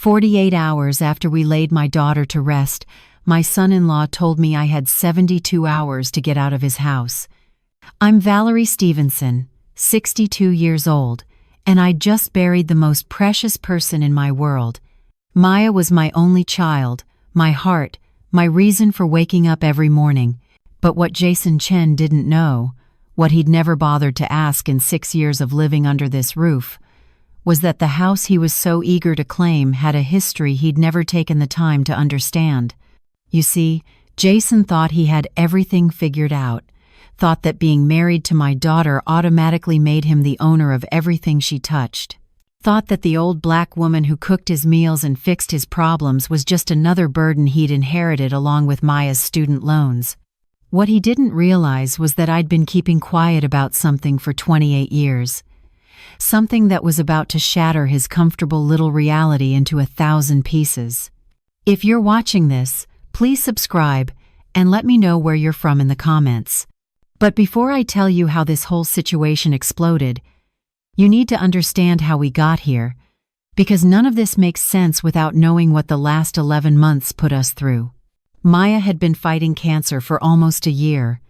48 hours after we laid my daughter to rest, my son-in-law told me I had 72 hours to get out of his house. I'm Valerie Stevenson, 62 years old, and I just buried the most precious person in my world. Maya was my only child, my heart, my reason for waking up every morning. But what Jason Chen didn't know, what he'd never bothered to ask in 6 years of living under this roof, was that the house he was so eager to claim had a history he'd never taken the time to understand. You see, Jason thought he had everything figured out, thought that being married to my daughter automatically made him the owner of everything she touched, thought that the old black woman who cooked his meals and fixed his problems was just another burden he'd inherited along with Maya's student loans. What he didn't realize was that I'd been keeping quiet about something for 28 years. Something that was about to shatter his comfortable little reality into 1,000 pieces. If you're watching this, please subscribe and let me know where you're from in the comments. But before I tell you how this whole situation exploded, you need to understand how we got here, because none of this makes sense without knowing what the last 11 months put us through. Maya had been fighting cancer for almost a year.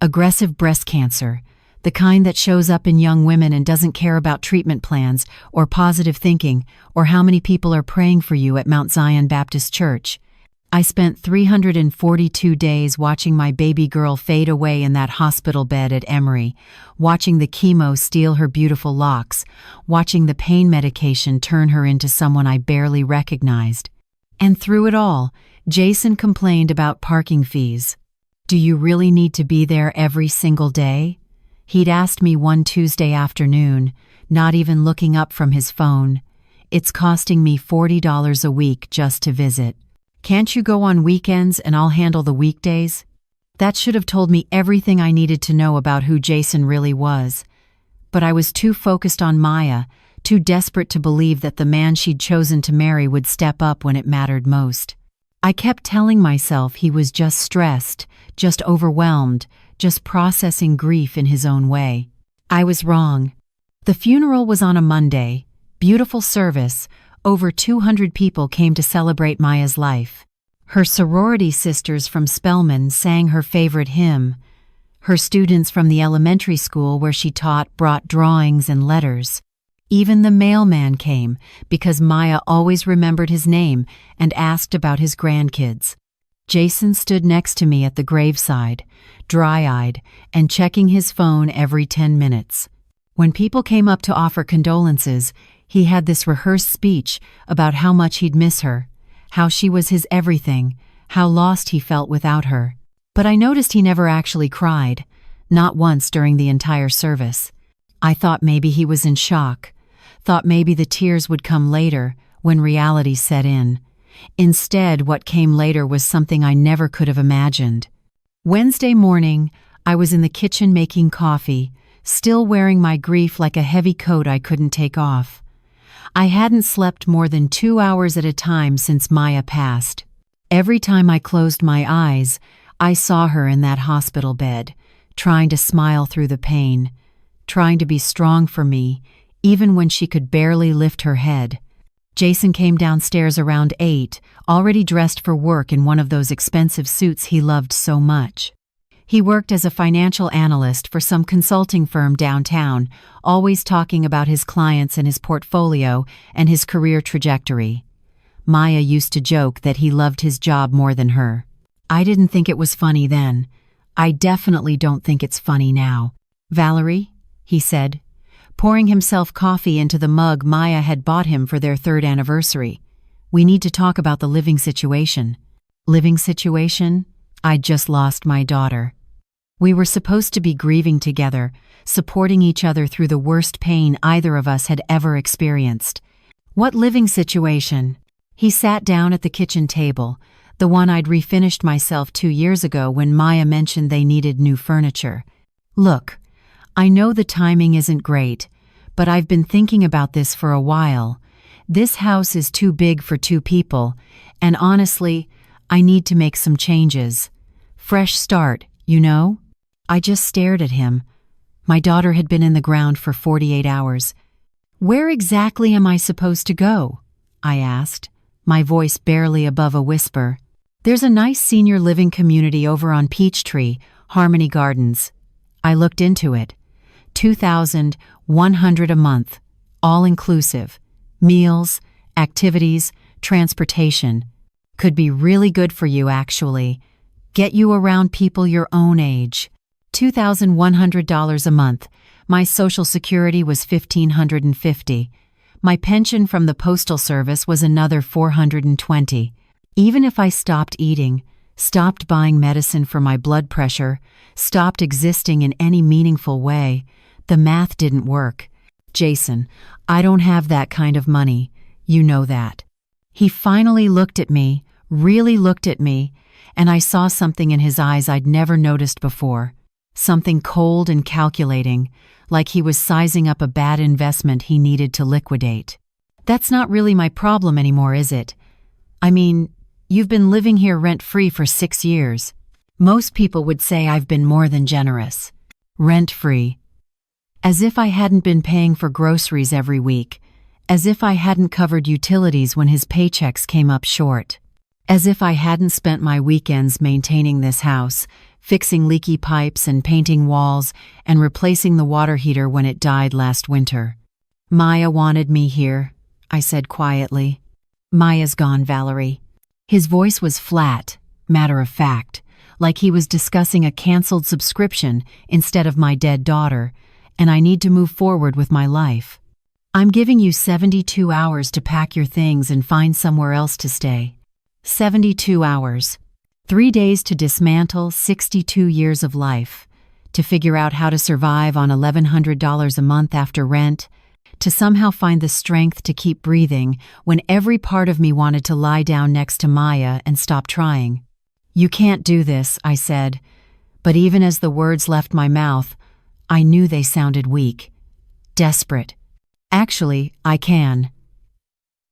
Aggressive breast cancer, the kind that shows up in young women and doesn't care about treatment plans or positive thinking or how many people are praying for you at Mount Zion Baptist Church. I spent 342 days watching my baby girl fade away in that hospital bed at Emory, watching the chemo steal her beautiful locks, watching the pain medication turn her into someone I barely recognized. And through it all, Jason complained about parking fees. "Do you really need to be there every single day?" He'd asked me one Tuesday afternoon, not even looking up from his phone. "It's costing me $40 a week just to visit. Can't you go on weekends and I'll handle the weekdays?" That should have told me everything I needed to know about who Jason really was. But I was too focused on Maya, too desperate to believe that the man she'd chosen to marry would step up when it mattered most. I kept telling myself he was just stressed, just overwhelmed, just processing grief in his own way. I was wrong. The funeral was on a Monday. Beautiful service. Over 200 people came to celebrate Maya's life. Her sorority sisters from Spelman sang her favorite hymn. Her students from the elementary school where she taught brought drawings and letters. Even the mailman came because Maya always remembered his name and asked about his grandkids. Jason stood next to me at the graveside, dry-eyed and checking his phone every 10 minutes. When people came up to offer condolences, he had this rehearsed speech about how much he'd miss her, how she was his everything, how lost he felt without her. But I noticed he never actually cried, not once during the entire service. I thought maybe he was in shock, thought maybe the tears would come later when reality set in. Instead, what came later was something I never could have imagined. Wednesday morning, I was in the kitchen making coffee, still wearing my grief like a heavy coat I couldn't take off. I hadn't slept more than 2 hours at a time since Maya passed. Every time I closed my eyes, I saw her in that hospital bed, trying to smile through the pain, trying to be strong for me, even when she could barely lift her head. Jason came downstairs around 8, already dressed for work in one of those expensive suits he loved so much. He worked as a financial analyst for some consulting firm downtown, always talking about his clients and his portfolio and his career trajectory. Maya used to joke that he loved his job more than her. I didn't think it was funny then. I definitely don't think it's funny now. "Valerie," he said, pouring himself coffee into the mug Maya had bought him for their 3rd anniversary. "We need to talk about the living situation." Living situation? I'd just lost my daughter. We were supposed to be grieving together, supporting each other through the worst pain either of us had ever experienced. What living situation? He sat down at the kitchen table, the one I'd refinished myself 2 years ago when Maya mentioned they needed new furniture. "Look, I know the timing isn't great, but I've been thinking about this for a while. This house is too big for 2 people, and honestly, I need to make some changes. Fresh start, you know?" I just stared at him. My daughter had been in the ground for 48 hours. "Where exactly am I supposed to go?" I asked, my voice barely above a whisper. "There's a nice senior living community over on Peachtree, Harmony Gardens." I looked into it. $2,100 a month, all inclusive. Meals, activities, transportation. Could be really good for you, actually. Get you around people your own age. $2,100 a month. My Social Security was $1,550. My pension from the Postal Service was another $420. Even if I stopped eating, stopped buying medicine for my blood pressure, stopped existing in any meaningful way, the math didn't work. "Jason, I don't have that kind of money. You know that." He finally looked at me, really looked at me, and I saw something in his eyes I'd never noticed before. Something cold and calculating, like he was sizing up a bad investment he needed to liquidate. "That's not really my problem anymore, is it? I mean, you've been living here rent-free for 6 years. Most people would say I've been more than generous. Rent-free. As if I hadn't been paying for groceries every week. As if I hadn't covered utilities when his paychecks came up short. As if I hadn't spent my weekends maintaining this house, fixing leaky pipes and painting walls and replacing the water heater when it died last winter. Maya wanted me here," I said quietly. "Maya's gone, Valerie." His voice was flat, matter of fact, like he was discussing a canceled subscription instead of my dead daughter, and I need to move forward with my life. "I'm giving you 72 hours to pack your things and find somewhere else to stay." 72 hours. 3 days to dismantle 62 years of life, to figure out how to survive on $1,100 a month after rent, to somehow find the strength to keep breathing when every part of me wanted to lie down next to Maya and stop trying. "You can't do this," I said, but even as the words left my mouth, I knew they sounded weak, desperate. "Actually, I can."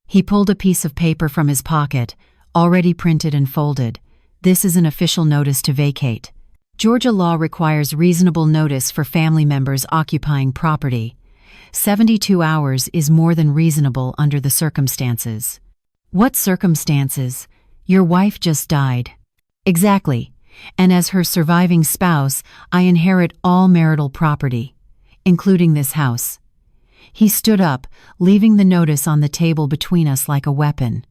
He pulled a piece of paper from his pocket, already printed and folded. "This is an official notice to vacate. Georgia law requires reasonable notice for family members occupying property. 72 hours is more than reasonable under the circumstances." "What circumstances? Your wife just died." "Exactly. And as her surviving spouse, I inherit all marital property, including this house." He stood up, leaving the notice on the table between us like a weapon.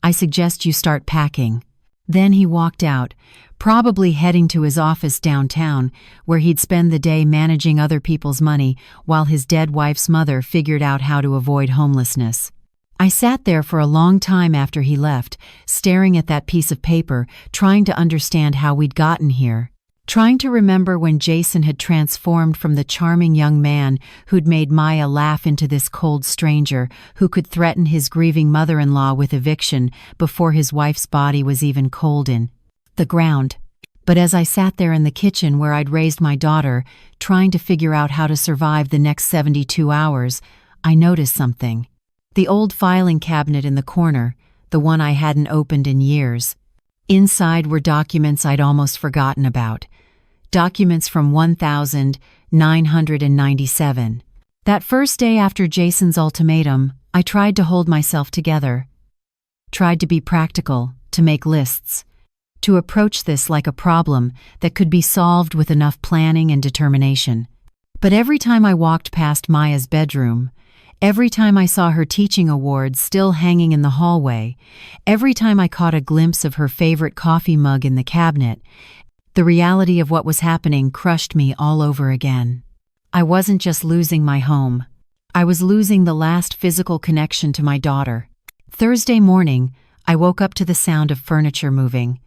"I suggest you start packing." Then he walked out, probably heading to his office downtown, where he'd spend the day managing other people's money while his dead wife's mother figured out how to avoid homelessness. I sat there for a long time after he left, staring at that piece of paper, trying to understand how we'd gotten here. Trying to remember when Jason had transformed from the charming young man who'd made Maya laugh into this cold stranger who could threaten his grieving mother-in-law with eviction before his wife's body was even cold in the ground. But as I sat there in the kitchen where I'd raised my daughter, trying to figure out how to survive the next 72 hours, I noticed something. The old filing cabinet in the corner, the one I hadn't opened in years. Inside were documents I'd almost forgotten about. Documents from 1997. That first day after Jason's ultimatum, I tried to hold myself together. Tried to be practical, to make lists. To approach this like a problem that could be solved with enough planning and determination. But every time I walked past Maya's bedroom, every time I saw her teaching awards still hanging in the hallway, every time I caught a glimpse of her favorite coffee mug in the cabinet, the reality of what was happening crushed me all over again. I wasn't just losing my home. I was losing the last physical connection to my daughter. Thursday morning, I woke up to the sound of furniture moving.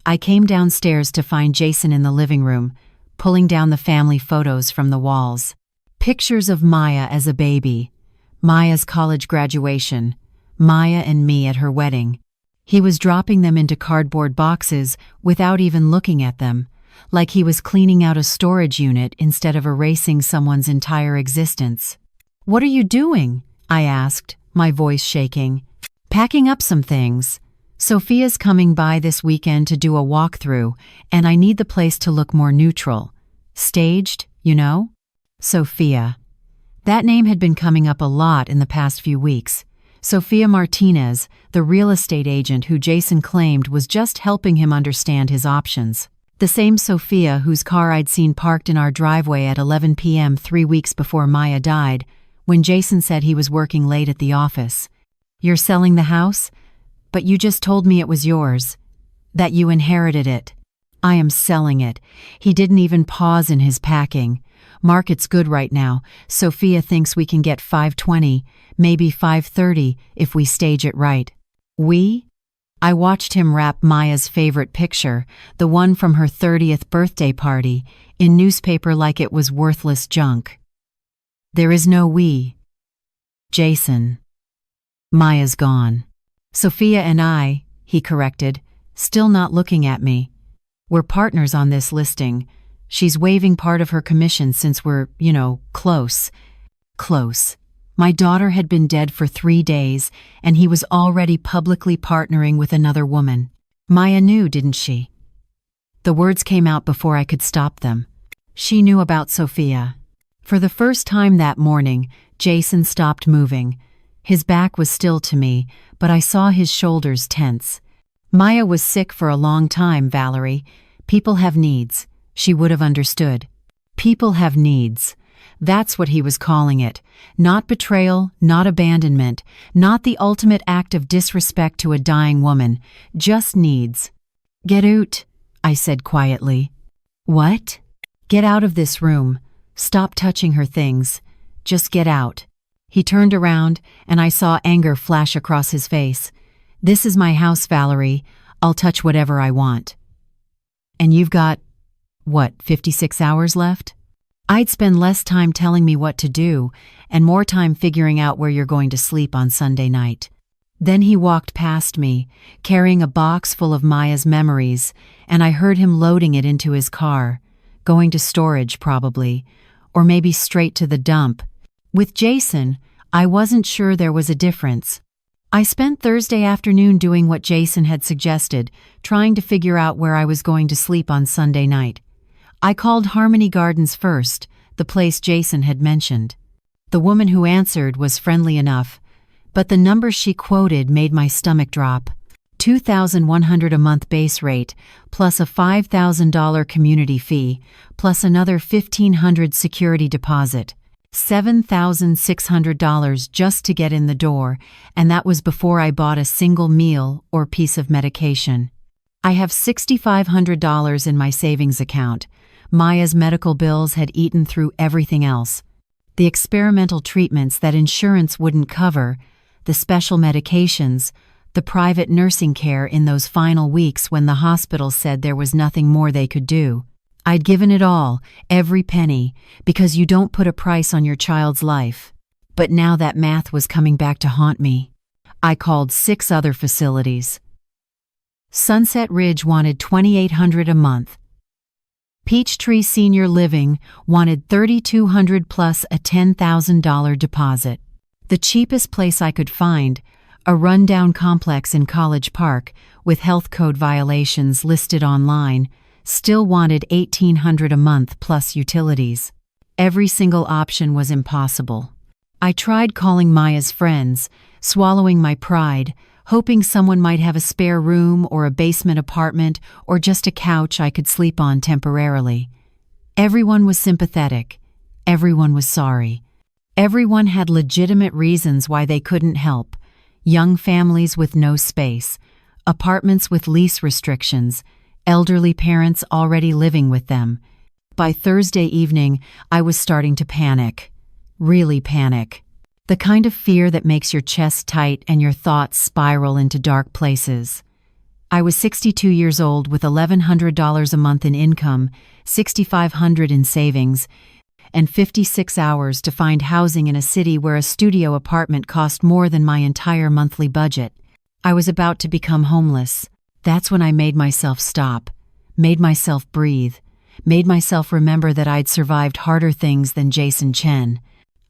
I came downstairs to find Jason in the living room, pulling down the family photos from the walls. Pictures of Maya as a baby, Maya's college graduation, Maya and me at her wedding. He was dropping them into cardboard boxes without even looking at them, like he was cleaning out a storage unit instead of erasing someone's entire existence. "What are you doing?" I asked, my voice shaking. "Packing up some things. Sophia's coming by this weekend to do a walkthrough, and I need the place to look more neutral. Staged, you know?" Sophia. That name had been coming up a lot in the past few weeks. Sophia Martinez, the real estate agent who Jason claimed was just helping him understand his options. The same Sophia whose car I'd seen parked in our driveway at 11 p.m. 3 weeks before Maya died, when Jason said he was working late at the office. "You're selling the house? But you just told me it was yours. That you inherited it." "I am selling it." He didn't even pause in his packing. "Market's good right now. Sophia thinks we can get 520, maybe 530 if we stage it right." "We?" I watched him wrap Maya's favorite picture, the one from her 30th birthday party, in newspaper like it was worthless junk. "There is no we. Jason. Maya's gone." "Sophia and I," he corrected, still not looking at me. "We're partners on this listing. She's waiving part of her commission since we're, close." Close. My daughter had been dead for 3 days, and he was already publicly partnering with another woman. Maya knew, didn't she? The words came out before I could stop them. She knew about Sophia. For the first time that morning, Jason stopped moving. His back was still to me, but I saw his shoulders tense. "Maya was sick for a long time, Valerie. People have needs." She would have understood. People have needs. That's what he was calling it. Not betrayal, not abandonment, not the ultimate act of disrespect to a dying woman. Just needs. "Get out," I said quietly. "What?" "Get out of this room. Stop touching her things. Just get out." He turned around, and I saw anger flash across his face. "This is my house, Valerie. I'll touch whatever I want." "And you've got, 56 hours left?" "I'd spend less time telling me what to do, and more time figuring out where you're going to sleep on Sunday night." Then he walked past me, carrying a box full of Maya's memories, and I heard him loading it into his car, going to storage probably, or maybe straight to the dump. With Jason, I wasn't sure there was a difference. I spent Thursday afternoon doing what Jason had suggested, trying to figure out where I was going to sleep on Sunday night. I called Harmony Gardens first, the place Jason had mentioned. The woman who answered was friendly enough, but the number she quoted made my stomach drop. $2,100 a month base rate, plus a $5,000 community fee, plus another $1,500 security deposit. $7,600 just to get in the door, and that was before I bought a single meal or piece of medication. I have $6,500 in my savings account. Maya's medical bills had eaten through everything else. The experimental treatments that insurance wouldn't cover, the special medications, the private nursing care in those final weeks when the hospital said there was nothing more they could do. I'd given it all, every penny, because you don't put a price on your child's life. But now that math was coming back to haunt me. I called 6 other facilities. Sunset Ridge wanted $2,800 a month. Peachtree Senior Living wanted $3,200 plus a $10,000 deposit. The cheapest place I could find, a rundown complex in College Park with health code violations listed online, still wanted $1,800 a month plus utilities. Every single option was impossible. I tried calling Maya's friends, swallowing my pride, hoping someone might have a spare room or a basement apartment or just a couch I could sleep on temporarily. Everyone was sympathetic. Everyone was sorry. Everyone had legitimate reasons why they couldn't help. Young families with no space, apartments with lease restrictions, elderly parents already living with them. By Thursday evening, I was starting to panic. Really panic. The kind of fear that makes your chest tight and your thoughts spiral into dark places. I was 62 years old with $1,100 a month in income, $6,500 in savings, and 56 hours to find housing in a city where a studio apartment cost more than my entire monthly budget. I was about to become homeless. That's when I made myself stop, made myself breathe, made myself remember that I'd survived harder things than Jason Chen.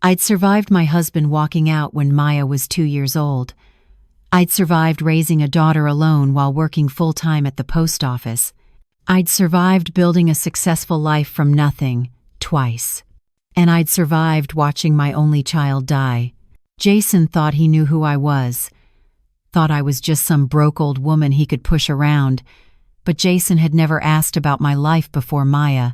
I'd survived my husband walking out when Maya was 2 years old. I'd survived raising a daughter alone while working full-time at the post office. I'd survived building a successful life from nothing, twice. And I'd survived watching my only child die. Jason thought he knew who I was, thought I was just some broke old woman he could push around, but Jason had never asked about my life before Maya,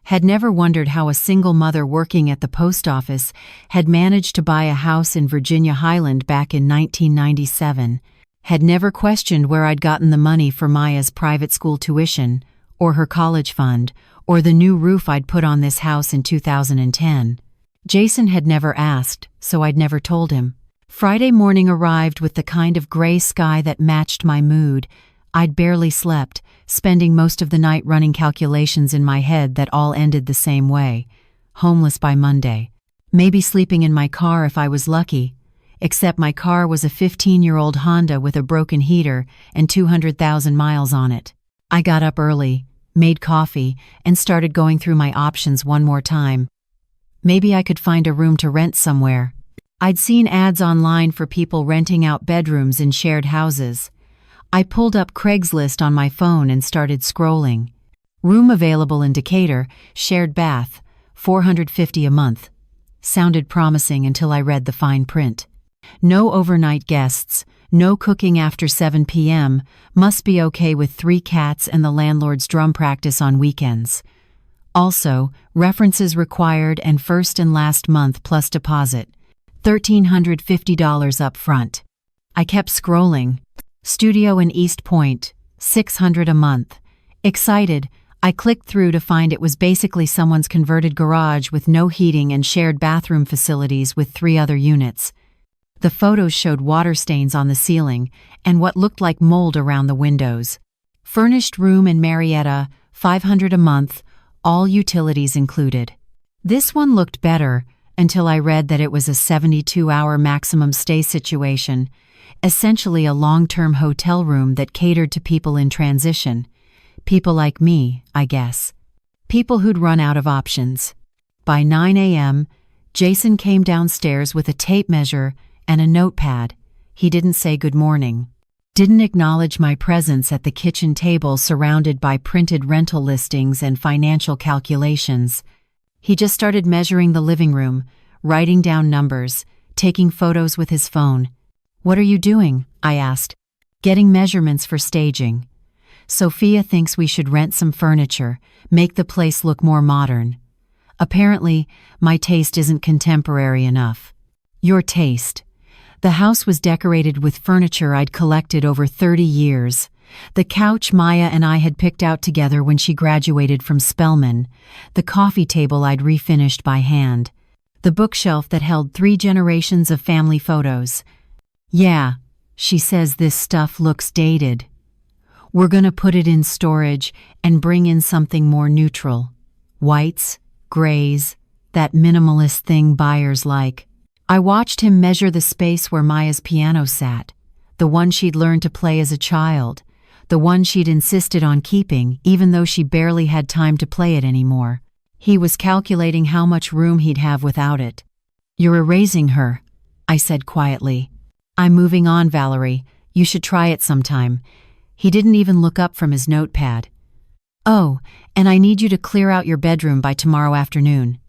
had never wondered how a single mother working at the post office had managed to buy a house in Virginia Highland back in 1997, had never questioned where I'd gotten the money for Maya's private school tuition, or her college fund, or the new roof I'd put on this house in 2010. Jason had never asked, so I'd never told him. Friday morning arrived with the kind of gray sky that matched my mood. I'd barely slept, spending most of the night running calculations in my head that all ended the same way. Homeless by Monday. Maybe sleeping in my car if I was lucky. Except my car was a 15-year-old Honda with a broken heater and 200,000 miles on it. I got up early, made coffee, and started going through my options one more time. Maybe I could find a room to rent somewhere. I'd seen ads online for people renting out bedrooms in shared houses. I pulled up Craigslist on my phone and started scrolling. Room available in Decatur, shared bath, $450 a month. Sounded promising until I read the fine print. No overnight guests, no cooking after 7 p.m., must be okay with 3 cats and the landlord's drum practice on weekends. Also, references required and first and last month plus deposit. $1,350 up front. I kept scrolling. Studio in East Point, $600 a month. Excited, I clicked through to find it was basically someone's converted garage with no heating and shared bathroom facilities with 3 other units. The photos showed water stains on the ceiling and what looked like mold around the windows. Furnished room in Marietta, $500 a month, all utilities included. This one looked better until I read that it was a 72-hour maximum stay situation, essentially a long-term hotel room that catered to people in transition. People like me, I guess. People who'd run out of options. By 9 a.m., Jason came downstairs with a tape measure and a notepad. He didn't say good morning. Didn't acknowledge my presence at the kitchen table surrounded by printed rental listings and financial calculations. He just started measuring the living room, writing down numbers, taking photos with his phone. "What are you doing?" I asked. "Getting measurements for staging. Sophia thinks we should rent some furniture, make the place look more modern. Apparently, my taste isn't contemporary enough." "Your taste." The house was decorated with furniture I'd collected over 30 years. The couch Maya and I had picked out together when she graduated from Spelman, the coffee table I'd refinished by hand, the bookshelf that held 3 generations of family photos. "Yeah," she says, "this stuff looks dated. We're gonna put it in storage and bring in something more neutral. Whites, grays, that minimalist thing buyers like." I watched him measure the space where Maya's piano sat, the one she'd learned to play as a child, the one she'd insisted on keeping even though she barely had time to play it anymore. He was calculating how much room he'd have without it. "You're erasing her," I said quietly. "I'm moving on, Valerie. You should try it sometime." He didn't even look up from his notepad. "Oh, and I need you to clear out your bedroom by tomorrow afternoon.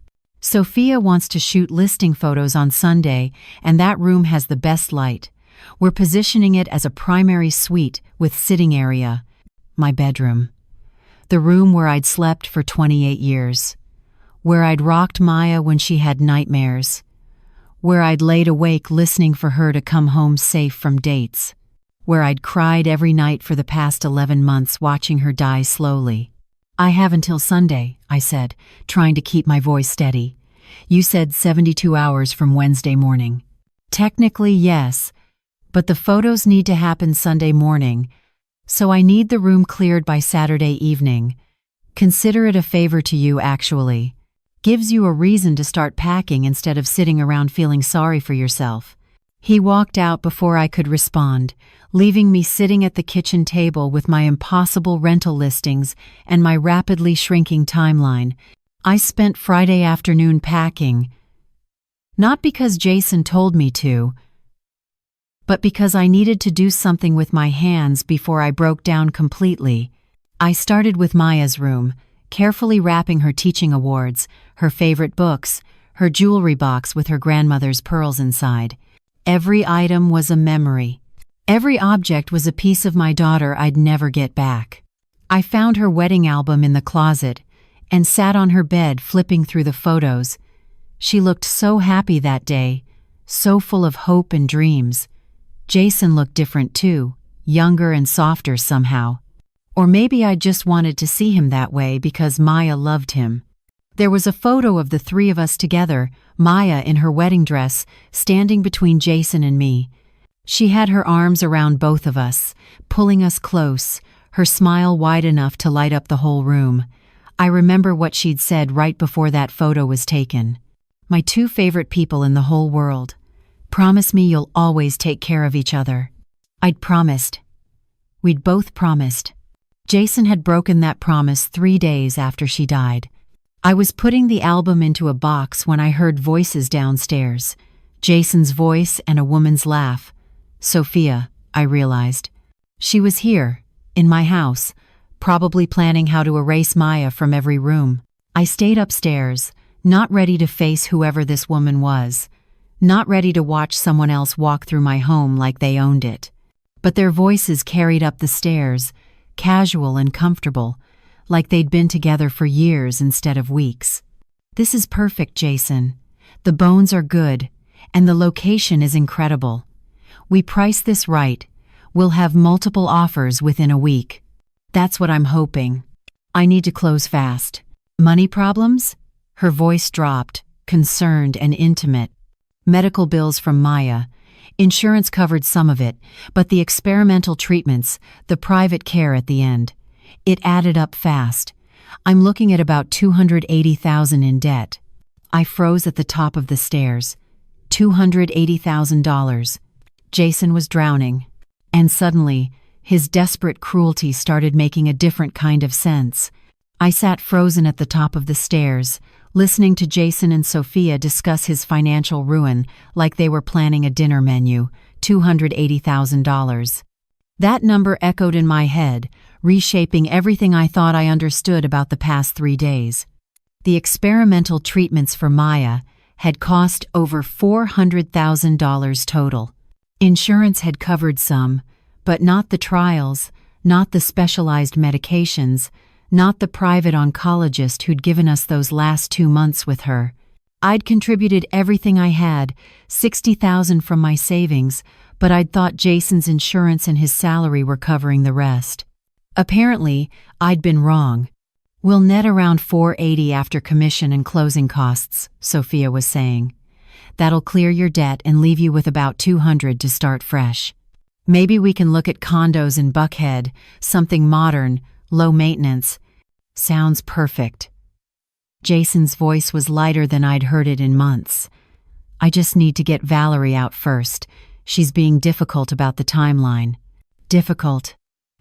Sophia wants to shoot listing photos on Sunday, and that room has the best light. We're positioning it as a primary suite with sitting area." My bedroom. The room where I'd slept for 28 years. Where I'd rocked Maya when she had nightmares. Where I'd laid awake listening for her to come home safe from dates. Where I'd cried every night for the past 11 months watching her die slowly. "I have until Sunday," I said, trying to keep my voice steady. "You said 72 hours from Wednesday morning." "Technically, yes, but the photos need to happen Sunday morning, so I need the room cleared by Saturday evening. Consider it a favor to you, actually. Gives you a reason to start packing instead of sitting around feeling sorry for yourself." He walked out before I could respond, leaving me sitting at the kitchen table with my impossible rental listings and my rapidly shrinking timeline. I spent Friday afternoon packing, not because Jason told me to, but because I needed to do something with my hands before I broke down completely. I started with Maya's room, carefully wrapping her teaching awards, her favorite books, her jewelry box with her grandmother's pearls inside. Every item was a memory. Every object was a piece of my daughter I'd never get back. I found her wedding album in the closet and sat on her bed flipping through the photos. She looked so happy that day, so full of hope and dreams. Jason looked different too, younger and softer somehow. Or maybe I just wanted to see him that way because Maya loved him. There was a photo of the three of us together, Maya in her wedding dress, standing between Jason and me. She had her arms around both of us, pulling us close, her smile wide enough to light up the whole room. I remember what she'd said right before that photo was taken. My two favorite people in the whole world. Promise me you'll always take care of each other. I'd promised. We'd both promised. Jason had broken that promise 3 days after she died. I was putting the album into a box when I heard voices downstairs. Jason's voice and a woman's laugh. Sophia, I realized. She was here, in my house, probably planning how to erase Maya from every room. I stayed upstairs, not ready to face whoever this woman was, not ready to watch someone else walk through my home like they owned it. But their voices carried up the stairs, casual and comfortable, like they'd been together for years instead of weeks. This is perfect, Jason. The bones are good, and the location is incredible. We priced this right. We'll have multiple offers within a week. That's what I'm hoping. I need to close fast. Money problems? Her voice dropped, concerned and intimate. Medical bills from Maya. Insurance covered some of it, but the experimental treatments, the private care at the end. It added up fast. I'm looking at about $280,000 in debt. I froze at the top of the stairs. $280,000. Jason was drowning. And suddenly, his desperate cruelty started making a different kind of sense. I sat frozen at the top of the stairs, listening to Jason and Sophia discuss his financial ruin like they were planning a dinner menu, $280,000. That number echoed in my head, reshaping everything I thought I understood about the past 3 days. The experimental treatments for Maya had cost over $400,000 total. Insurance had covered some, but not the trials, not the specialized medications, not the private oncologist who'd given us those last 2 months with her. I'd contributed everything I had, $60,000 from my savings, but I'd thought Jason's insurance and his salary were covering the rest. Apparently, I'd been wrong. We'll net around $480 after commission and closing costs, Sophia was saying. That'll clear your debt and leave you with about $200 to start fresh. Maybe we can look at condos in Buckhead, something modern, low maintenance. Sounds perfect. Jason's voice was lighter than I'd heard it in months. I just need to get Valerie out first. She's being difficult about the timeline. Difficult.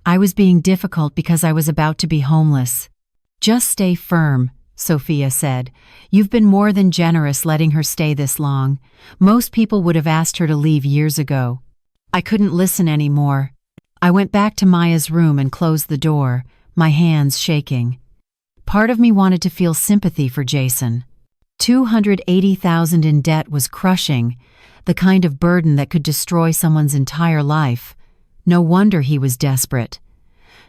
I was being difficult because I was about to be homeless. Just stay firm, Sophia said. You've been more than generous letting her stay this long. Most people would have asked her to leave years ago. I couldn't listen anymore. I went back to Maya's room and closed the door, my hands shaking. Part of me wanted to feel sympathy for Jason. $280,000 in debt was crushing, the kind of burden that could destroy someone's entire life. No wonder he was desperate.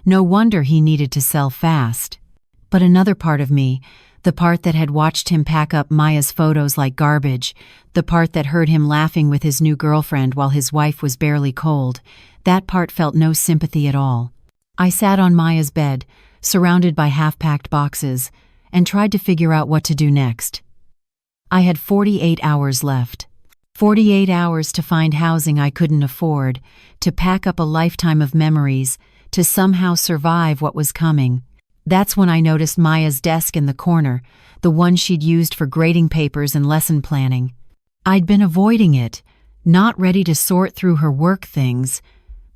No wonder he needed to sell fast. But another part of me, the part that had watched him pack up Maya's photos like garbage, the part that heard him laughing with his new girlfriend while his wife was barely cold, that part felt no sympathy at all. I sat on Maya's bed, surrounded by half-packed boxes, and tried to figure out what to do next. I had 48 hours left. 48 hours to find housing I couldn't afford, to pack up a lifetime of memories, to somehow survive what was coming. That's when I noticed Maya's desk in the corner, the one she'd used for grading papers and lesson planning. I'd been avoiding it, not ready to sort through her work things,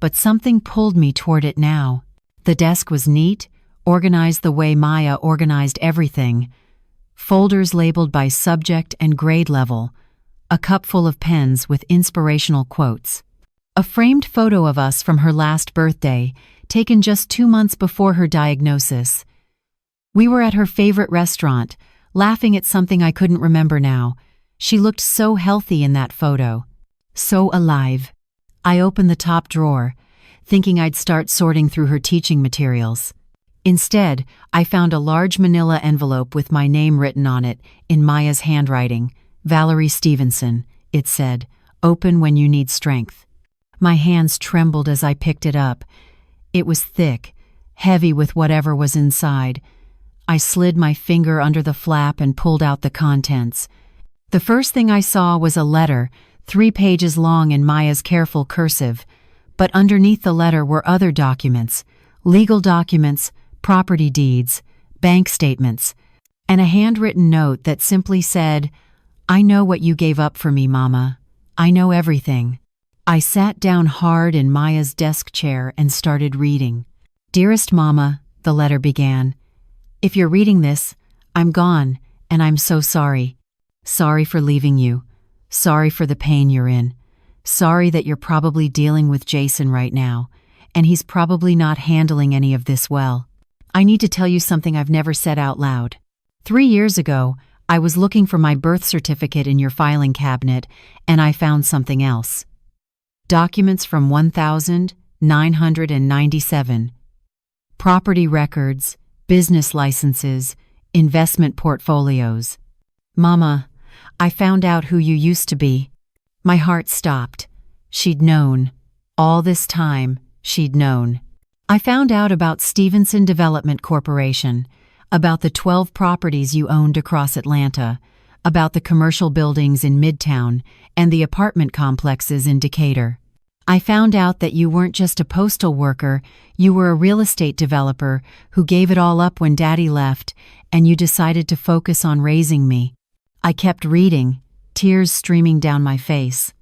but something pulled me toward it now. The desk was neat, organized the way Maya organized everything. Folders labeled by subject and grade level, a cup full of pens with inspirational quotes. A framed photo of us from her last birthday, taken just 2 months before her diagnosis. We were at her favorite restaurant, laughing at something I couldn't remember now. She looked so healthy in that photo. so alive. I opened the top drawer, thinking I'd start sorting through her teaching materials. Instead, I found a large manila envelope with my name written on it in Maya's handwriting. Valerie Stevenson, it said, open when you need strength. My hands trembled as I picked it up. It was thick, heavy with whatever was inside. I slid my finger under the flap and pulled out the contents. The first thing I saw was a letter, 3 pages long in Maya's careful cursive. But underneath the letter were other documents, legal documents, property deeds, bank statements, and a handwritten note that simply said, I know what you gave up for me, Mama. I know everything. I sat down hard in Maya's desk chair and started reading. Dearest Mama, the letter began, if you're reading this, I'm gone, and I'm so sorry. Sorry for leaving you. Sorry for the pain you're in. Sorry that you're probably dealing with Jason right now, and he's probably not handling any of this well. I need to tell you something I've never said out loud. 3 years ago, I was looking for my birth certificate in your filing cabinet, and I found something else. Documents from 1997. Property records, business licenses, investment portfolios. Mama, I found out who you used to be. My heart stopped. She'd known. All this time, she'd known. I found out about Stevenson Development Corporation, about the 12 properties you owned across Atlanta, about the commercial buildings in Midtown and the apartment complexes in Decatur. I found out that you weren't just a postal worker, you were a real estate developer who gave it all up when Daddy left, and you decided to focus on raising me. I kept reading, tears streaming down my face.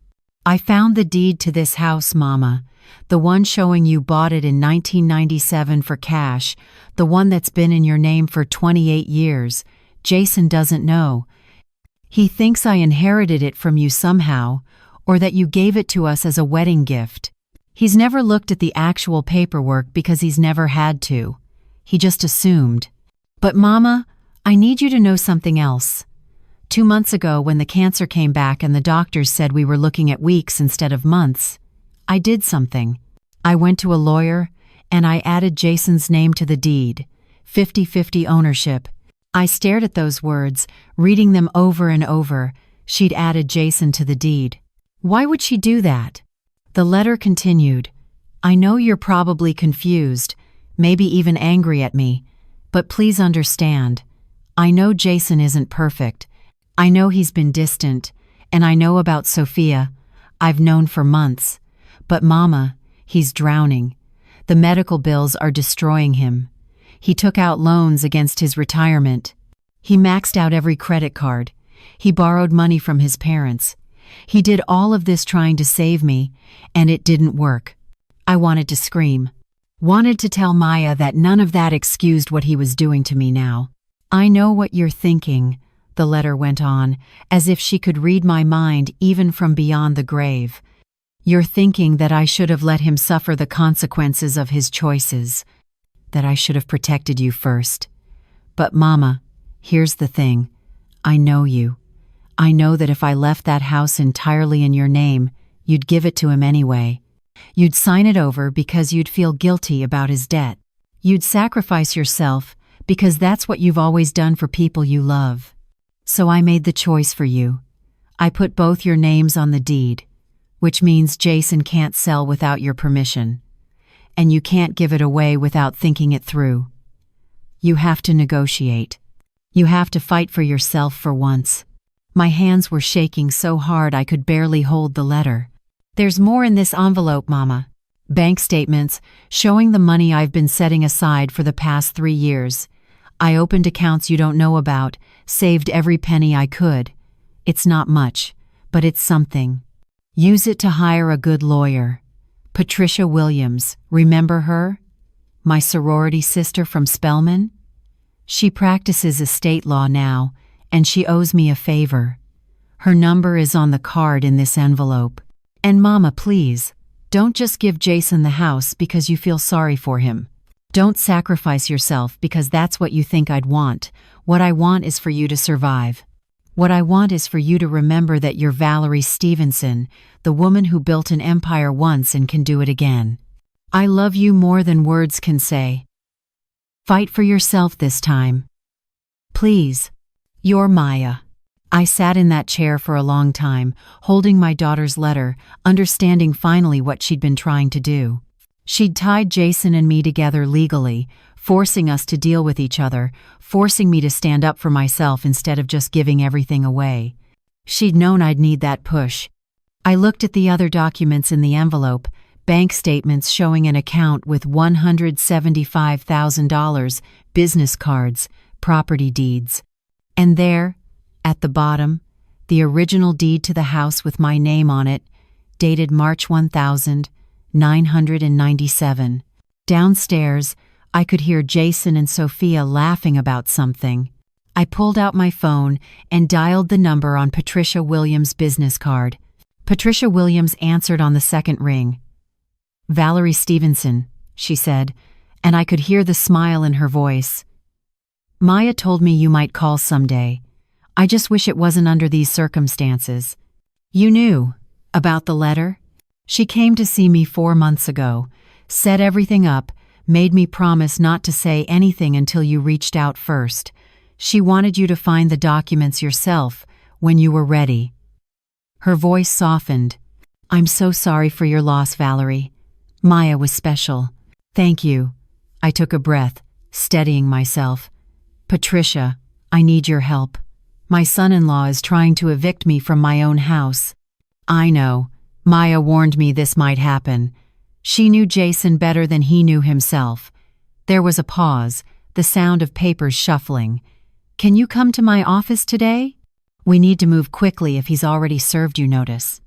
I found the deed to this house, Mama, the one showing you bought it in 1997 for cash, the one that's been in your name for 28 years. Jason doesn't know. He thinks I inherited it from you somehow, or that you gave it to us as a wedding gift. He's never looked at the actual paperwork because he's never had to. He just assumed. But Mama, I need you to know something else. 2 months ago, when the cancer came back and the doctors said we were looking at weeks instead of months, I did something. I went to a lawyer, and I added Jason's name to the deed, 50-50 ownership. I stared at those words, reading them over and over. She'd added Jason to the deed. Why would she do that? The letter continued. I know you're probably confused, maybe even angry at me, but please understand. I know Jason isn't perfect. I know he's been distant, and I know about Sophia. I've known for months. But Mama, he's drowning. The medical bills are destroying him. He took out loans against his retirement. He maxed out every credit card. He borrowed money from his parents. He did all of this trying to save me, and it didn't work. I wanted to scream. Wanted to tell Maya that none of that excused what he was doing to me now. I know what you're thinking, the letter went on, as if she could read my mind even from beyond the grave. You're thinking that I should have let him suffer the consequences of his choices, that I should have protected you first. But Mama, here's the thing. I know you. I know that if I left that house entirely in your name, you'd give it to him anyway. You'd sign it over because you'd feel guilty about his debt. You'd sacrifice yourself because that's what you've always done for people you love. So I made the choice for you. I put both your names on the deed, which means Jason can't sell without your permission, and you can't give it away without thinking it through. You have to negotiate. You have to fight for yourself for once. My hands were shaking so hard I could barely hold the letter. There's more in this envelope, Mama. Bank statements showing the money I've been setting aside for the past 3 years. I opened accounts you don't know about, saved every penny I could. It's not much, but it's something. Use it to hire a good lawyer. Patricia Williams, remember her? My sorority sister from Spelman? She practices estate law now, and she owes me a favor. Her number is on the card in this envelope. And Mama, please, don't just give Jason the house because you feel sorry for him. Don't sacrifice yourself because that's what you think I'd want. What I want is for you to survive. What I want is for you to remember that you're Valerie Stevenson, the woman who built an empire once and can do it again. I love you more than words can say. Fight for yourself this time. Please. You're Maya. I sat in that chair for a long time, holding my daughter's letter, understanding finally what she'd been trying to do. She'd tied Jason and me together legally, forcing us to deal with each other, forcing me to stand up for myself instead of just giving everything away. She'd known I'd need that push. I looked at the other documents in the envelope, bank statements showing an account with $175,000, business cards, property deeds. And there, at the bottom, the original deed to the house with my name on it, dated March 1997. Downstairs, I could hear Jason and Sophia laughing about something. I pulled out my phone and dialed the number on Patricia Williams' business card. Patricia Williams answered on the second ring. "Valerie Stevenson," she said, and I could hear the smile in her voice. "Maya told me you might call someday. I just wish it wasn't under these circumstances. You knew about the letter? She came to see me 4 months ago, set everything up, made me promise not to say anything until you reached out first. She wanted you to find the documents yourself when you were ready." Her voice softened. "I'm so sorry for your loss, Valerie. Maya was special. Thank you." I took a breath, steadying myself. "Patricia, I need your help. My son-in-law is trying to evict me from my own house." "I know. Maya warned me this might happen. She knew Jason better than he knew himself." There was a pause, the sound of papers shuffling. "Can you come to my office today? We need to move quickly if he's already served you notice.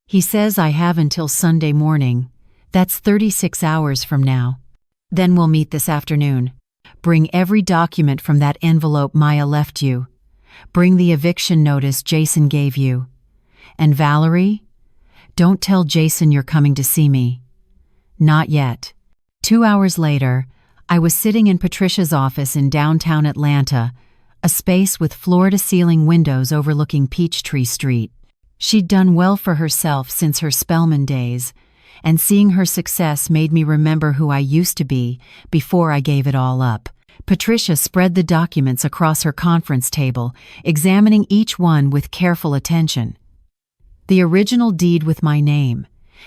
He says I have until Sunday morning. That's 36 hours from now. Then we'll meet this afternoon. Bring every document from that envelope Maya left you. Bring the eviction notice Jason gave you. And Valerie, don't tell Jason you're coming to see me. Not yet." 2 hours later, I was sitting in Patricia's office in downtown Atlanta, a space with floor-to-ceiling windows overlooking Peachtree Street. She'd done well for herself since her Spelman days, and seeing her success made me remember who I used to be before I gave it all up. Patricia spread the documents across her conference table, examining each one with careful attention. The original deed with my name.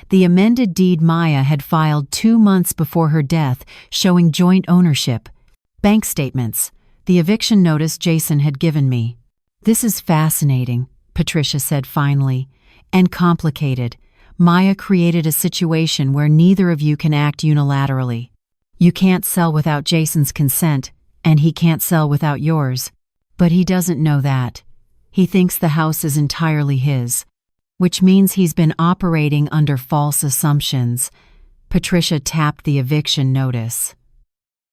The amended deed Maya had filed 2 months before her death, showing joint ownership. Bank statements. The eviction notice Jason had given me. "This is fascinating," Patricia said finally, "and complicated. Maya created a situation where neither of you can act unilaterally. You can't sell without Jason's consent, and he can't sell without yours. But he doesn't know that. He thinks the house is entirely his, which means he's been operating under false assumptions." Patricia tapped the eviction notice.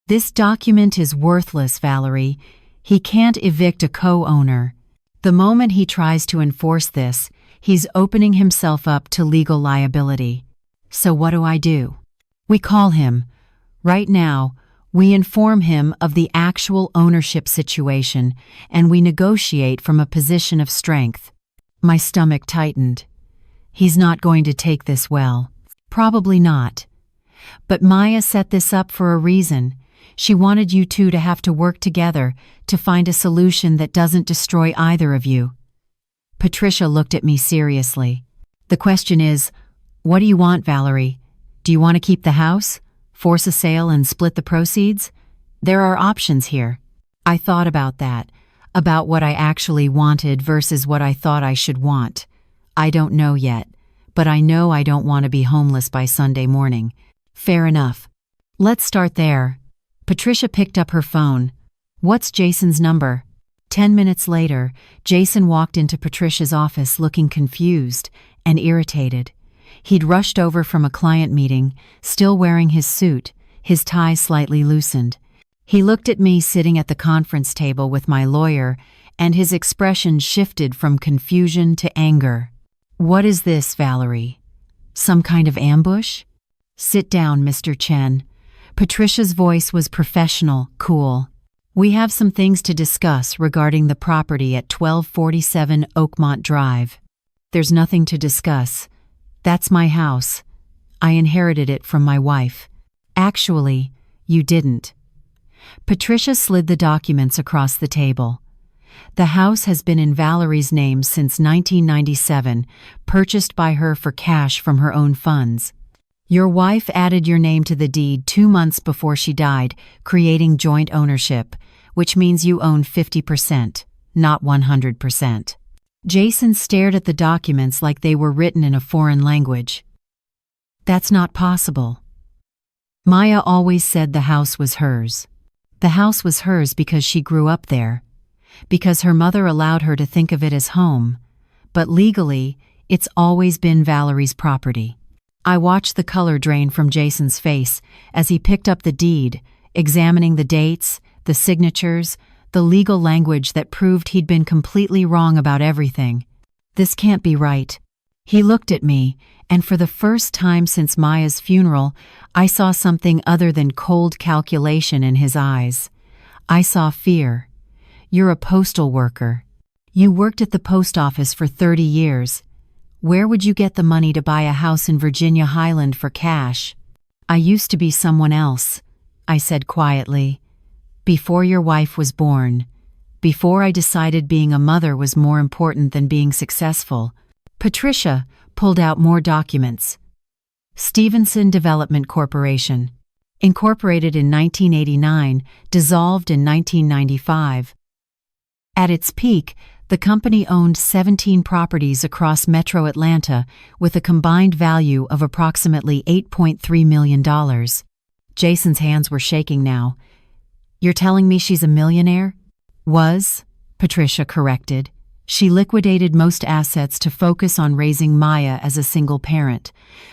"This document is worthless, Valerie. He can't evict a co-owner. The moment he tries to enforce this, he's opening himself up to legal liability. So what do? We call him. Right now, we inform him of the actual ownership situation, and we negotiate from a position of strength." My stomach tightened. He's not going to take this well. Probably not. But Maya set this up for a reason. She wanted you two to have to work together to find a solution that doesn't destroy either of you. Patricia looked at me seriously. "The question is, what do you want, Valerie? Do you want to keep the house? Force a sale and split the proceeds? There are options here." I thought about that. About what I actually wanted versus what I thought I should want. I don't know yet, but I know I don't want to be homeless by Sunday morning. Fair enough. Let's start there. Patricia picked up her phone. "What's Jason's number?" 10 minutes later, Jason walked into Patricia's office looking confused and irritated. He'd rushed over from a client meeting, still wearing his suit, his tie slightly loosened. He looked at me sitting at the conference table with my lawyer, and his expression shifted from confusion to anger. "What is this, Valerie? Some kind of ambush?" "Sit down, Mr. Chen." Patricia's voice was professional, cool. We have some things to discuss regarding the property at 1247 Oakmont Drive. There's nothing to discuss. That's my house. I inherited it from my wife. Actually, you didn't. Patricia slid the documents across the table. The house has been in Valerie's name since 1997, purchased by her for cash from her own funds. Your wife added your name to the deed 2 months before she died, creating joint ownership, which means you own 50%, not 100%. Jason stared at the documents like they were written in a foreign language. That's not possible. Maya always said the house was hers. The house was hers because she grew up there, because her mother allowed her to think of it as home, but legally, it's always been Valerie's property. I watched the color drain from Jason's face as he picked up the deed, examining the dates, the signatures, the legal language that proved he'd been completely wrong about everything. This can't be right. He looked at me, and for the first time since Maya's funeral, I saw something other than cold calculation in his eyes. I saw fear. You're a postal worker. You worked at the post office for 30 years. Where would you get the money to buy a house in Virginia Highland for cash? I used to be someone else, I said quietly. Before your wife was born. Before I decided being a mother was more important than being successful. Patricia pulled out more documents. Stevenson Development Corporation. Incorporated in 1989, dissolved in 1995. At its peak, the company owned 17 properties across Metro Atlanta with a combined value of approximately $8.3 million. Jason's hands were shaking now. You're telling me she's a millionaire? Was, Patricia corrected. She liquidated most assets to focus on raising Maya as a single parent,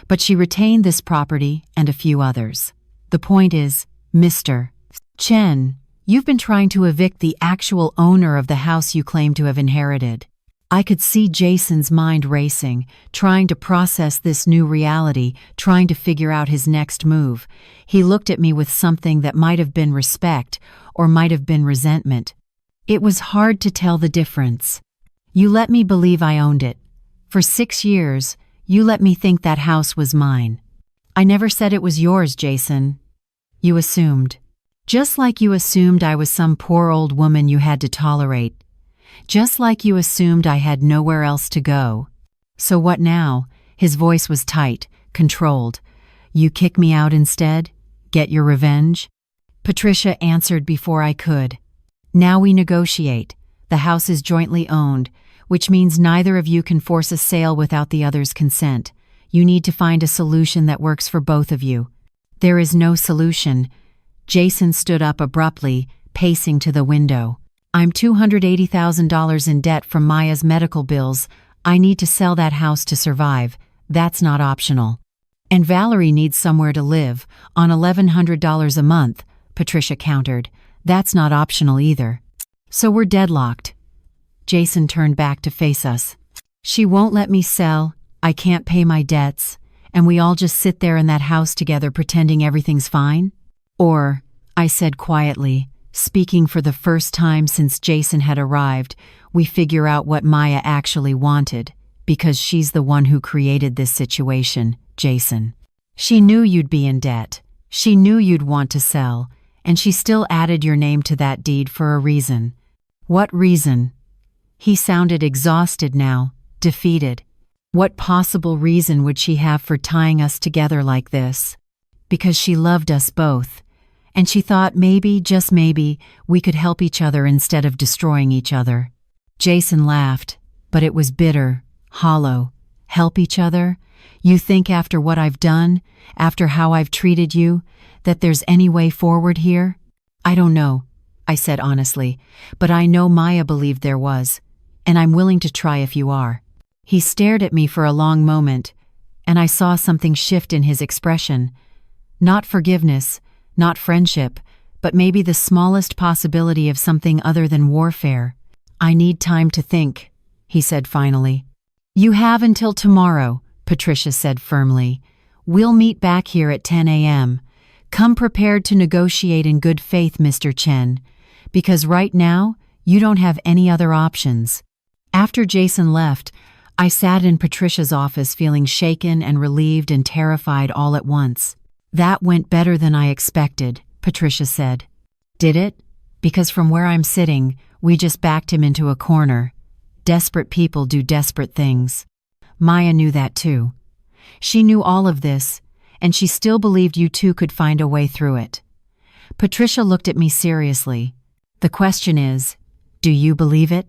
but she retained this property and a few others. The point is, Mr. Chen, you've been trying to evict the actual owner of the house you claim to have inherited. I could see Jason's mind racing, trying to process this new reality, trying to figure out his next move. He looked at me with something that might have been respect or might have been resentment. It was hard to tell the difference. You let me believe I owned it. For 6 years, you let me think that house was mine. I never said it was yours, Jason. You assumed. Just like you assumed I was some poor old woman you had to tolerate. Just like you assumed I had nowhere else to go. So what now? His voice was tight, controlled. You kick me out instead? Get your revenge? Patricia answered before I could. Now we negotiate. The house is jointly owned, which means neither of you can force a sale without the other's consent. You need to find a solution that works for both of you. There is no solution. Jason stood up abruptly, pacing to the window. I'm $280,000 in debt from Maya's medical bills. I need to sell that house to survive. That's not optional. And Valerie needs somewhere to live, on $1,100 a month, Patricia countered. That's not optional either. So we're deadlocked. Jason turned back to face us. She won't let me sell, I can't pay my debts, and we all just sit there in that house together pretending everything's fine? Or, I said quietly, speaking for the first time since Jason had arrived, we figure out what Maya actually wanted, because she's the one who created this situation, Jason. She knew you'd be in debt. She knew you'd want to sell, and she still added your name to that deed for a reason. What reason? He sounded exhausted now, defeated. What possible reason would she have for tying us together like this? Because she loved us both. And she thought maybe, just maybe, we could help each other instead of destroying each other. Jason laughed, but it was bitter, hollow. Help each other? You think after what I've done, after how I've treated you, that there's any way forward here? I don't know, I said honestly, but I know Maya believed there was, and I'm willing to try if you are. He stared at me for a long moment, and I saw something shift in his expression. Not forgiveness, not friendship, but maybe the smallest possibility of something other than warfare. I need time to think, he said finally. You have until tomorrow, Patricia said firmly. We'll meet back here at 10 a.m. Come prepared to negotiate in good faith, Mr. Chen. because right now, you don't have any other options. After Jason left, I sat in Patricia's office feeling shaken and relieved and terrified all at once. "That went better than I expected," Patricia said. "Did it? Because from where I'm sitting, we just backed him into a corner. Desperate people do desperate things." Maya knew that too. She knew all of this, and she still believed you two could find a way through it. Patricia looked at me seriously. "The question is, do you believe it?"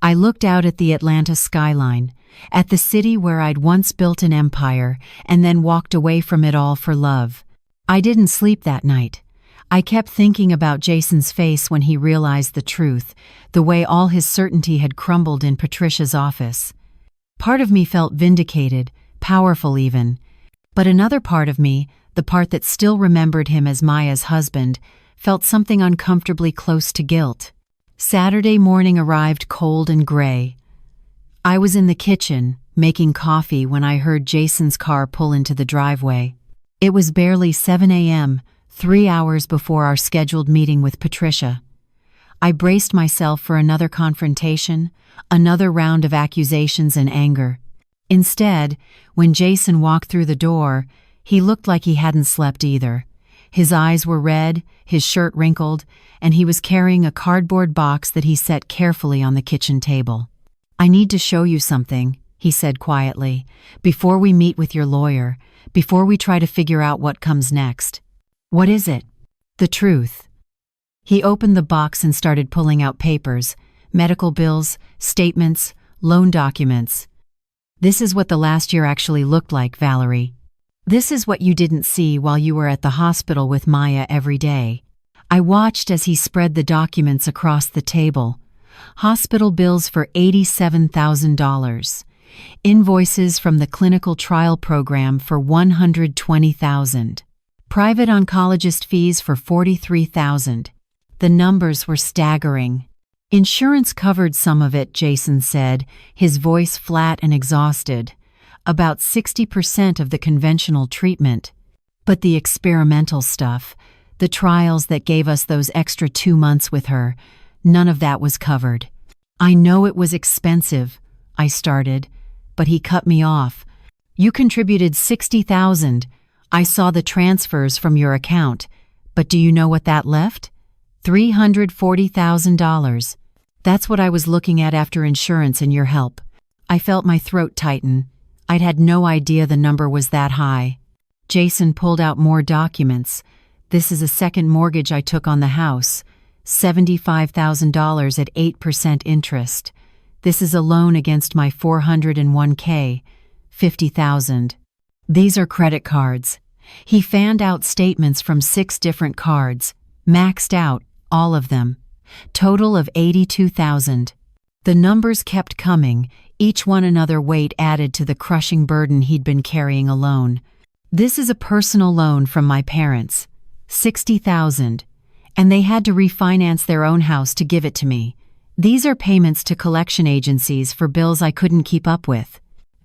I looked out at the Atlanta skyline, at the city where I'd once built an empire and then walked away from it all for love. I didn't sleep that night. I kept thinking about Jason's face when he realized the truth, the way all his certainty had crumbled in Patricia's office. Part of me felt vindicated, powerful even. But another part of me, the part that still remembered him as Maya's husband, felt something uncomfortably close to guilt. Saturday morning arrived cold and gray. I was in the kitchen, making coffee when I heard Jason's car pull into the driveway. It was barely 7 a.m., 3 hours before our scheduled meeting with Patricia. I braced myself for another confrontation, another round of accusations and anger. Instead, when Jason walked through the door, he looked like he hadn't slept either. His eyes were red, his shirt wrinkled, and he was carrying a cardboard box that he set carefully on the kitchen table. "I need to show you something," he said quietly, "before we meet with your lawyer, before we try to figure out what comes next." "What is it?" "The truth." He opened the box and started pulling out papers, medical bills, statements, loan documents. "This is what the last year actually looked like, Valerie. This is what you didn't see while you were at the hospital with Maya every day." I watched as he spread the documents across the table. Hospital bills for $87,000. Invoices from the clinical trial program for $120,000. Private oncologist fees for $43,000. The numbers were staggering. "Insurance covered some of it," Jason said, his voice flat and exhausted. "About 60% of the conventional treatment. But the experimental stuff, the trials that gave us those extra 2 months with her, none of that was covered." "I know it was expensive," I started, but he cut me off. "You contributed $60,000. I saw the transfers from your account. But do you know what that left? $340,000. That's what I was looking at after insurance and your help." I felt my throat tighten. I'd had no idea the number was that high. Jason pulled out more documents. "This is a second mortgage I took on the house. $75,000 at 8% interest. This is a loan against my 401k, $50,000. These are credit cards." He fanned out statements from 6 different cards, maxed out, all of them. Total of $82,000. The numbers kept coming, each one another weight added to the crushing burden he'd been carrying alone. "This is a personal loan from my parents. $60,000. And they had to refinance their own house to give it to me. These are payments to collection agencies for bills I couldn't keep up with.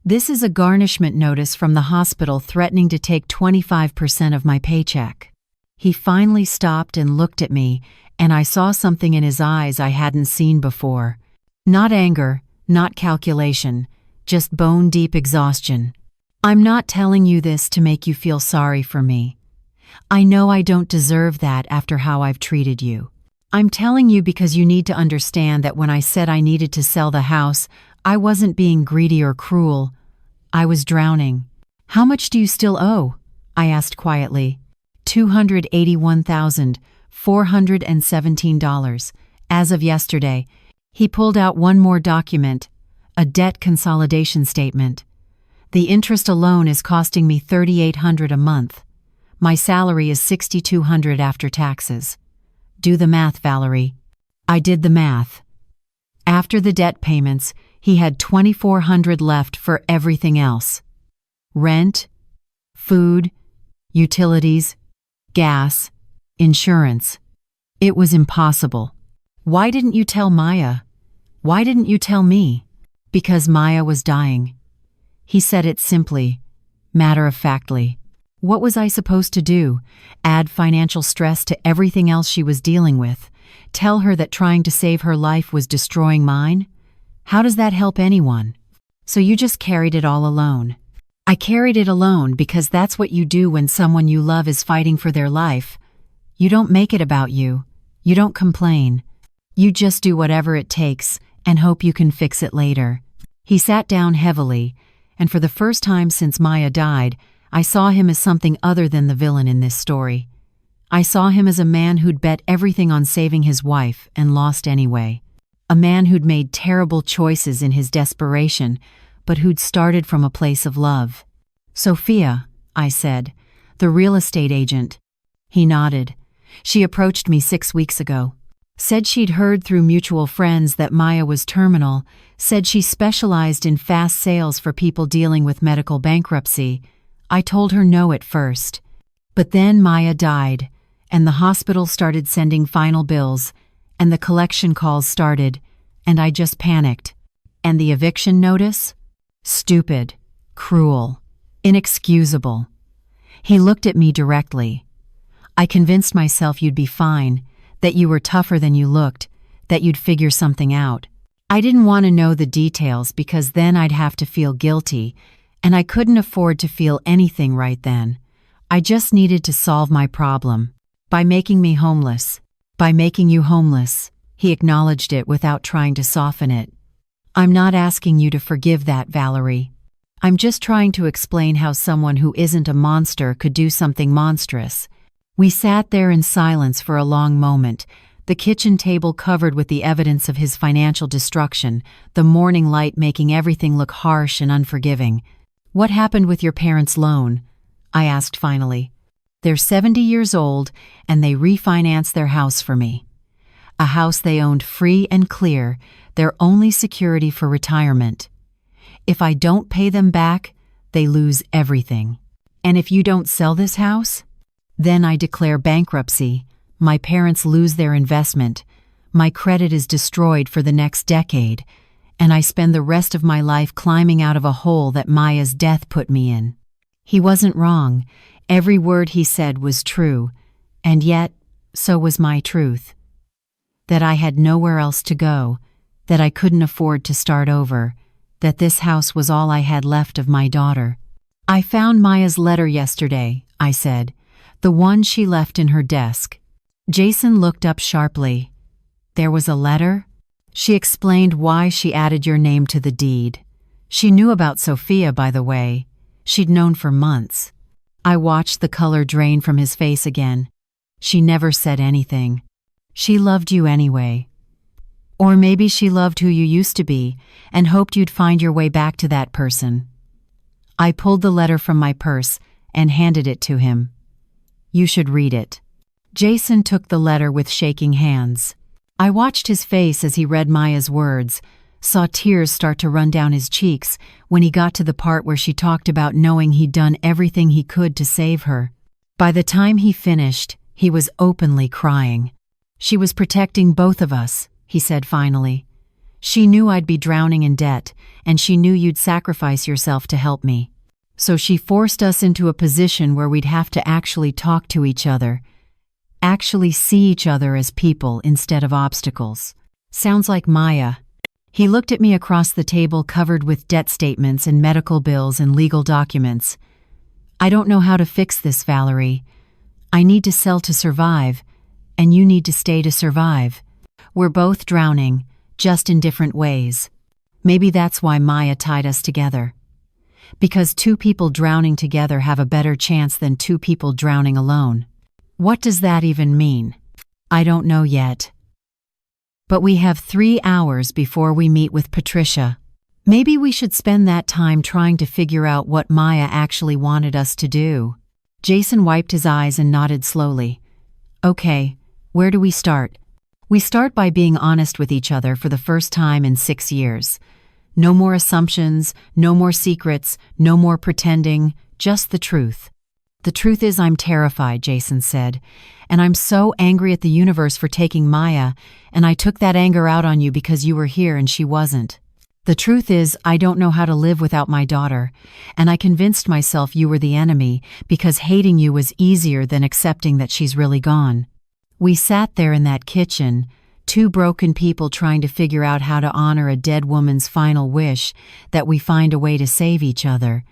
This is a garnishment notice from the hospital threatening to take 25% of my paycheck." He finally stopped and looked at me, and I saw something in his eyes I hadn't seen before. Not anger, not calculation, just bone-deep exhaustion. "I'm not telling you this to make you feel sorry for me. I know I don't deserve that after how I've treated you. I'm telling you because you need to understand that when I said I needed to sell the house, I wasn't being greedy or cruel. I was drowning." "How much do you still owe?" I asked quietly. $281,417, as of yesterday. He pulled out one more document, a debt consolidation statement. "The interest alone is costing me $3,800 a month. My salary is $6,200 after taxes. Do the math, Valerie." I did the math. After the debt payments, he had $2,400 left for everything else. Rent, food, utilities, gas, insurance. It was impossible. "Why didn't you tell Maya? Why didn't you tell me?" "Because Maya was dying." He said it simply, matter-of-factly. What was I supposed to do? Add financial stress to everything else she was dealing with? Tell her that trying to save her life was destroying mine? How does that help anyone? So you just carried it all alone. I carried it alone because that's what you do when someone you love is fighting for their life. You don't make it about you. You don't complain. You just do whatever it takes and hope you can fix it later. He sat down heavily, and for the first time since Maya died, I saw him as something other than the villain in this story. I saw him as a man who'd bet everything on saving his wife and lost anyway. A man who'd made terrible choices in his desperation, but who'd started from a place of love. "Sophia," I said, "the real estate agent." He nodded. "She approached me 6 weeks ago. Said she'd heard through mutual friends that Maya was terminal, said she specialized in fast sales for people dealing with medical bankruptcy. I told her no at first. But then Maya died, and the hospital started sending final bills, and the collection calls started, and I just panicked. And the eviction notice? Stupid, cruel, inexcusable." He looked at me directly. "I convinced myself you'd be fine, that you were tougher than you looked, that you'd figure something out. I didn't want to know the details because then I'd have to feel guilty, and I couldn't afford to feel anything right then. I just needed to solve my problem. By making me homeless. By making you homeless." He acknowledged it without trying to soften it. "I'm not asking you to forgive that, Valerie. I'm just trying to explain how someone who isn't a monster could do something monstrous." We sat there in silence for a long moment, the kitchen table covered with the evidence of his financial destruction, the morning light making everything look harsh and unforgiving. "What happened with your parents' loan?" I asked finally. "They're 70 years old, and they refinanced their house for me. A house they owned free and clear, their only security for retirement. If I don't pay them back, they lose everything. And if you don't sell this house? Then I declare bankruptcy, my parents lose their investment, my credit is destroyed for the next decade, and I spend the rest of my life climbing out of a hole that Maya's death put me in." He wasn't wrong. Every word he said was true, and yet, so was my truth. That I had nowhere else to go, that I couldn't afford to start over, that this house was all I had left of my daughter. "I found Maya's letter yesterday," I said, "the one she left in her desk." Jason looked up sharply. "There was a letter?" "She explained why she added your name to the deed. She knew about Sophia, by the way. She'd known for months." I watched the color drain from his face again. "She never said anything. She loved you anyway. Or maybe she loved who you used to be and hoped you'd find your way back to that person." I pulled the letter from my purse and handed it to him. "You should read it." Jason took the letter with shaking hands. I watched his face as he read Maya's words, saw tears start to run down his cheeks when he got to the part where she talked about knowing he'd done everything he could to save her. By the time he finished, he was openly crying. "She was protecting both of us," he said finally. "She knew I'd be drowning in debt, and she knew you'd sacrifice yourself to help me. So she forced us into a position where we'd have to actually talk to each other, actually see each other as people instead of obstacles." Sounds like Maya. He looked at me across the table covered with debt statements and medical bills and legal documents. "I don't know how to fix this, Valerie. I need to sell to survive, and you need to stay to survive. We're both drowning, just in different ways. Maybe that's why Maya tied us together. Because two people drowning together have a better chance than two people drowning alone." What does that even mean? I don't know yet. But we have 3 hours before we meet with Patricia. Maybe we should spend that time trying to figure out what Maya actually wanted us to do. Jason wiped his eyes and nodded slowly. "Okay, where do we start?" "We start by being honest with each other for the first time in 6 years. No more assumptions, no more secrets, no more pretending, just the truth." "The truth is I'm terrified," Jason said, "and I'm so angry at the universe for taking Maya, and I took that anger out on you because you were here and she wasn't. The truth is I don't know how to live without my daughter, and I convinced myself you were the enemy because hating you was easier than accepting that she's really gone." We sat there in that kitchen, two broken people trying to figure out how to honor a dead woman's final wish that we find a way to save each other.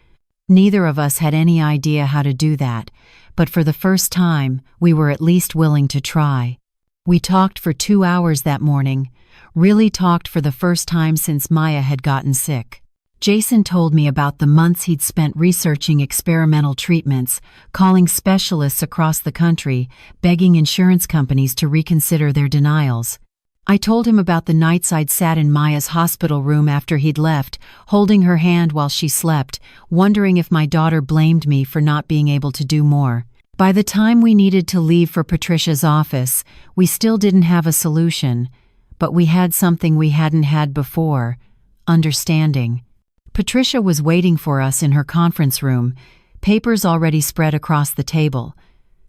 Neither of us had any idea how to do that, but for the first time, we were at least willing to try. We talked for 2 hours that morning, really talked for the first time since Maya had gotten sick. Jason told me about the months he'd spent researching experimental treatments, calling specialists across the country, begging insurance companies to reconsider their denials. I told him about the nights I'd sat in Maya's hospital room after he'd left, holding her hand while she slept, wondering if my daughter blamed me for not being able to do more. By the time we needed to leave for Patricia's office, we still didn't have a solution, but we had something we hadn't had before: understanding. Patricia was waiting for us in her conference room, papers already spread across the table.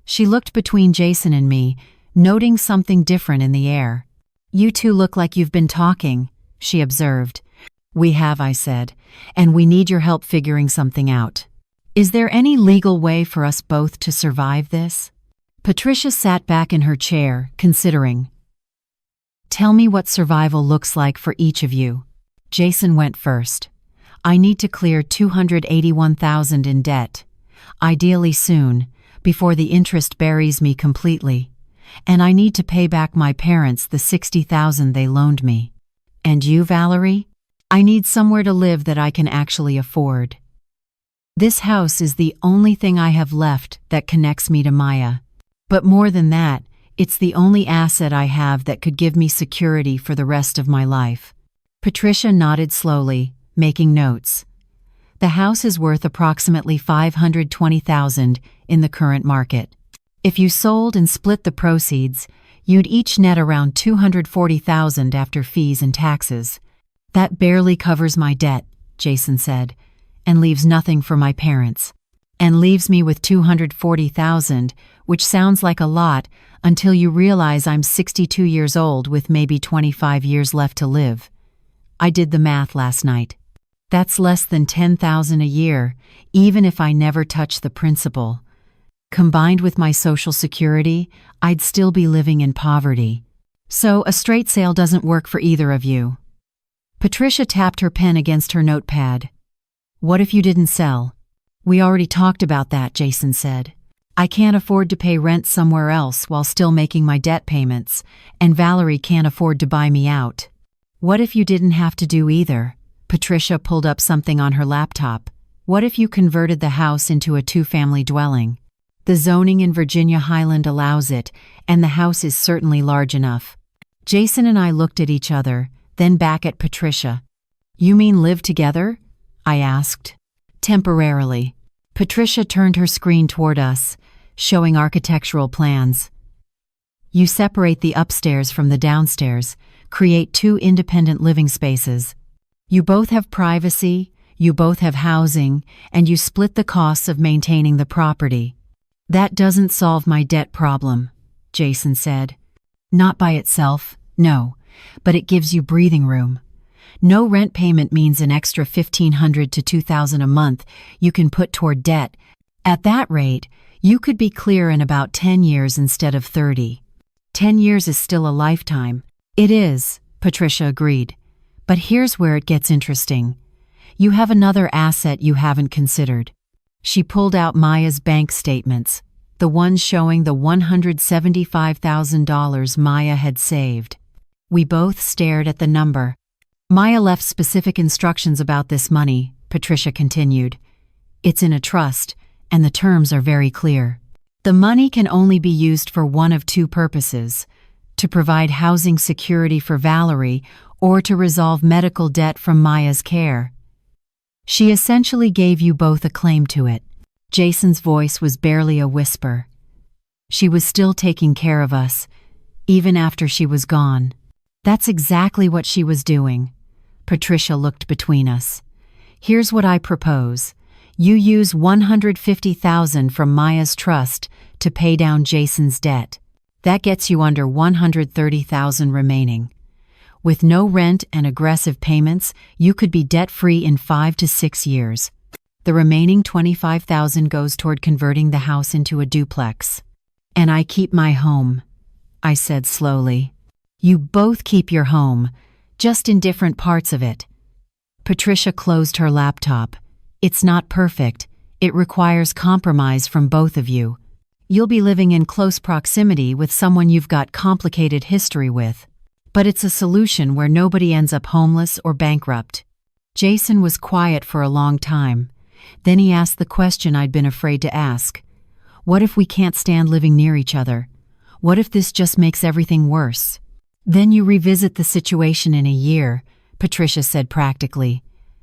She looked between Jason and me, noting something different in the air. "You two look like you've been talking," she observed. "We have," I said, "and we need your help figuring something out. Is there any legal way for us both to survive this?" Patricia sat back in her chair, considering. "Tell me what survival looks like for each of you." Jason went first. "I need to clear $281,000 in debt, ideally soon, before the interest buries me completely. And I need to pay back my parents the $60,000 they loaned me." "And you, Valerie?" "I need somewhere to live that I can actually afford. This house is the only thing I have left that connects me to Maya. But more than that, it's the only asset I have that could give me security for the rest of my life." Patricia nodded slowly, making notes. "The house is worth approximately $520,000 in the current market. If you sold and split the proceeds, you'd each net around $240,000 after fees and taxes." "That barely covers my debt," Jason said, "and leaves nothing for my parents. And leaves me with $240,000, which sounds like a lot until you realize I'm 62 years old with maybe 25 years left to live. I did the math last night. That's less than $10,000 a year, even if I never touch the principal. Combined with my Social Security, I'd still be living in poverty. So a straight sale doesn't work for either of you." Patricia tapped her pen against her notepad. "What if you didn't sell?" "We already talked about that," Jason said. "I can't afford to pay rent somewhere else while still making my debt payments, and Valerie can't afford to buy me out." "What if you didn't have to do either?" Patricia pulled up something on her laptop. "What if you converted the house into a two-family dwelling? The zoning in Virginia Highland allows it, and the house is certainly large enough." Jason and I looked at each other, then back at Patricia. "You mean live together?" I asked. "Temporarily." Patricia turned her screen toward us, showing architectural plans. "You separate the upstairs from the downstairs, create two independent living spaces. You both have privacy, you both have housing, and you split the costs of maintaining the property." "That doesn't solve my debt problem," Jason said. "Not by itself, no, but it gives you breathing room. No rent payment means an extra $1,500 to $2,000 a month you can put toward debt. At that rate, you could be clear in about 10 years instead of 30. 10 years is still a lifetime." "It is," Patricia agreed. "But here's where it gets interesting. You have another asset you haven't considered." She pulled out Maya's bank statements, the ones showing the $175,000 Maya had saved. We both stared at the number. "Maya left specific instructions about this money," Patricia continued. "It's in a trust, and the terms are very clear. The money can only be used for one of two purposes: to provide housing security for Valerie or to resolve medical debt from Maya's care. She essentially gave you both a claim to it." Jason's voice was barely a whisper. "She was still taking care of us, even after she was gone." "That's exactly what she was doing." Patricia looked between us. "Here's what I propose. You use $150,000 from Maya's trust to pay down Jason's debt. That gets you under $130,000 remaining. With no rent and aggressive payments, you could be debt-free in 5 to 6 years. The remaining $25,000 goes toward converting the house into a duplex. And I keep my home. I said slowly. You both keep your home, just in different parts of it. Patricia closed her laptop. It's not perfect. It requires compromise from both of you. You'll be living in close proximity with someone you've got complicated history with. But it's a solution where nobody ends up homeless or bankrupt. Jason was quiet for a long time. Then he asked the question I'd been afraid to ask. What if we can't stand living near each other? What if this just makes everything worse? Then you revisit the situation in a year, Patricia said practically.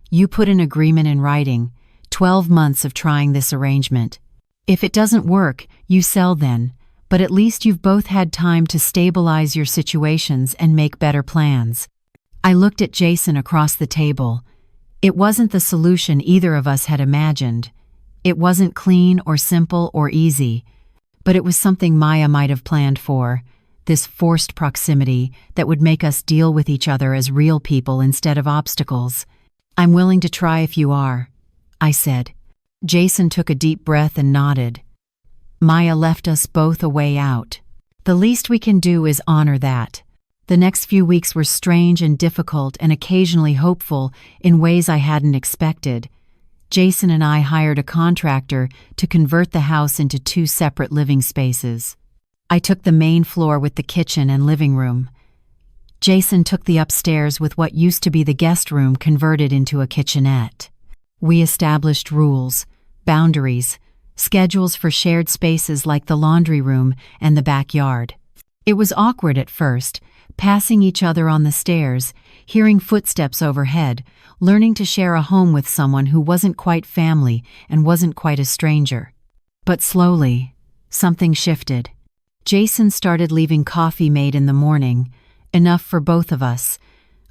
You put an agreement in writing, 12 months of trying this arrangement. If it doesn't work, you sell then, but at least you've both had time to stabilize your situations and make better plans. I looked at Jason across the table. It wasn't the solution either of us had imagined. It wasn't clean or simple or easy, but it was something Maya might have planned for, this forced proximity that would make us deal with each other as real people instead of obstacles. I'm willing to try if you are, I said. Jason took a deep breath and nodded. Maya left us both a way out. The least we can do is honor that. The next few weeks were strange and difficult and occasionally hopeful in ways I hadn't expected. Jason and I hired a contractor to convert the house into 2 separate living spaces. I took the main floor with the kitchen and living room. Jason took the upstairs with what used to be the guest room converted into a kitchenette. We established rules, boundaries, schedules for shared spaces like the laundry room and the backyard. It was awkward at first, passing each other on the stairs, hearing footsteps overhead, learning to share a home with someone who wasn't quite family and wasn't quite a stranger. But slowly, something shifted. Jason started leaving coffee made in the morning, enough for both of us.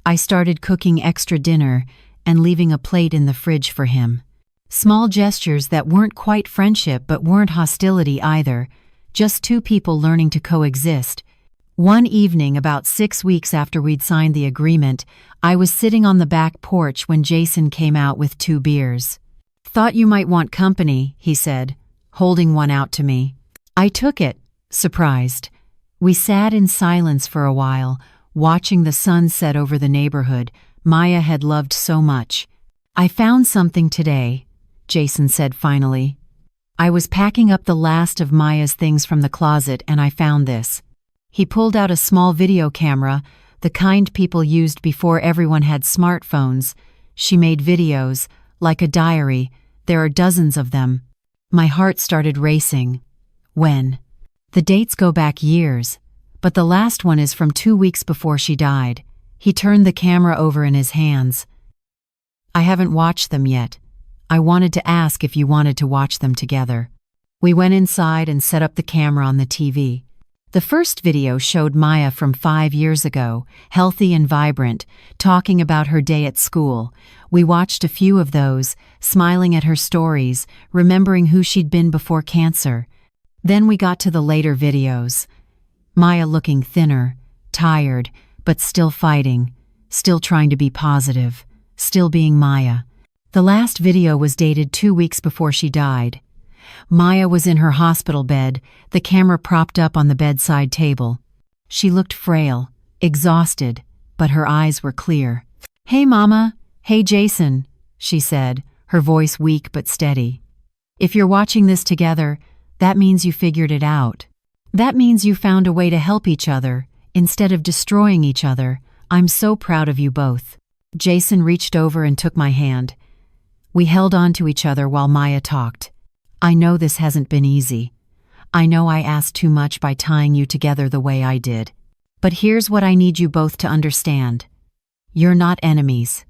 I started cooking extra dinner and leaving a plate in the fridge for him. Small gestures that weren't quite friendship but weren't hostility either, just 2 people learning to coexist. One evening, about 6 weeks after we'd signed the agreement, I was sitting on the back porch when Jason came out with 2 beers. Thought you might want company, he said, holding one out to me. I took it, surprised. We sat in silence for a while, watching the sun set over the neighborhood Maya had loved so much. I found something today, Jason said finally. I was packing up the last of Maya's things from the closet and I found this. He pulled out a small video camera, the kind people used before everyone had smartphones. She made videos, like a diary. There are dozens of them. My heart started racing. When? The dates go back years, but the last one is from 2 weeks before she died. He turned the camera over in his hands. I haven't watched them yet. I wanted to ask if you wanted to watch them together. We went inside and set up the camera on the TV. The first video showed Maya from 5 years ago, healthy and vibrant, talking about her day at school. We watched a few of those, smiling at her stories, remembering who she'd been before cancer. Then we got to the later videos. Maya looking thinner, tired, but still fighting, still trying to be positive, still being Maya. The last video was dated 2 weeks before she died. Maya was in her hospital bed, the camera propped up on the bedside table. She looked frail, exhausted, but her eyes were clear. "Hey, Mama. Hey, Jason," she said, her voice weak but steady. "If you're watching this together, that means you figured it out. That means you found a way to help each other, instead of destroying each other. I'm so proud of you both." Jason reached over and took my hand. We held on to each other while Maya talked. "I know this hasn't been easy. I know I asked too much by tying you together the way I did. But here's what I need you both to understand. You're not enemies.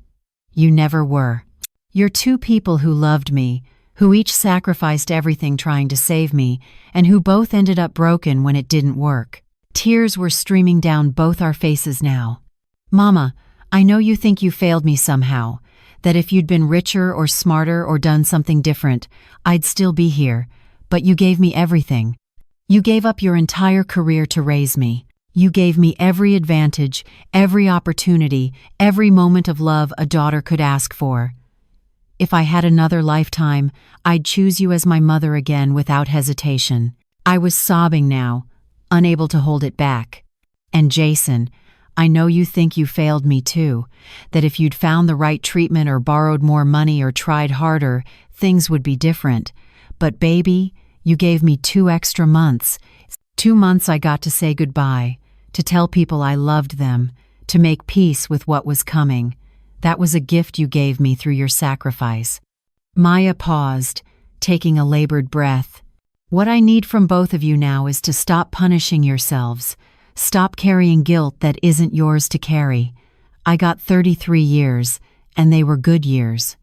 You never were. You're 2 people who loved me, who each sacrificed everything trying to save me, and who both ended up broken when it didn't work." Tears were streaming down both our faces now. "Mama, I know you think you failed me somehow, that if you'd been richer or smarter or done something different, I'd still be here, but you gave me everything. You gave up your entire career to raise me. You gave me every advantage, every opportunity, every moment of love a daughter could ask for. If I had another lifetime, I'd choose you as my mother again without hesitation." I was sobbing now, unable to hold it back. And Jason, I know you think you failed me too, that if you'd found the right treatment or borrowed more money or tried harder, things would be different. But baby, you gave me 2 extra months. 2 months I got to say goodbye, to tell people I loved them, to make peace with what was coming. That was a gift you gave me through your sacrifice. Maya paused, taking a labored breath. What I need from both of you now is to stop punishing yourselves. Stop carrying guilt that isn't yours to carry. I got 33 years, and they were good years.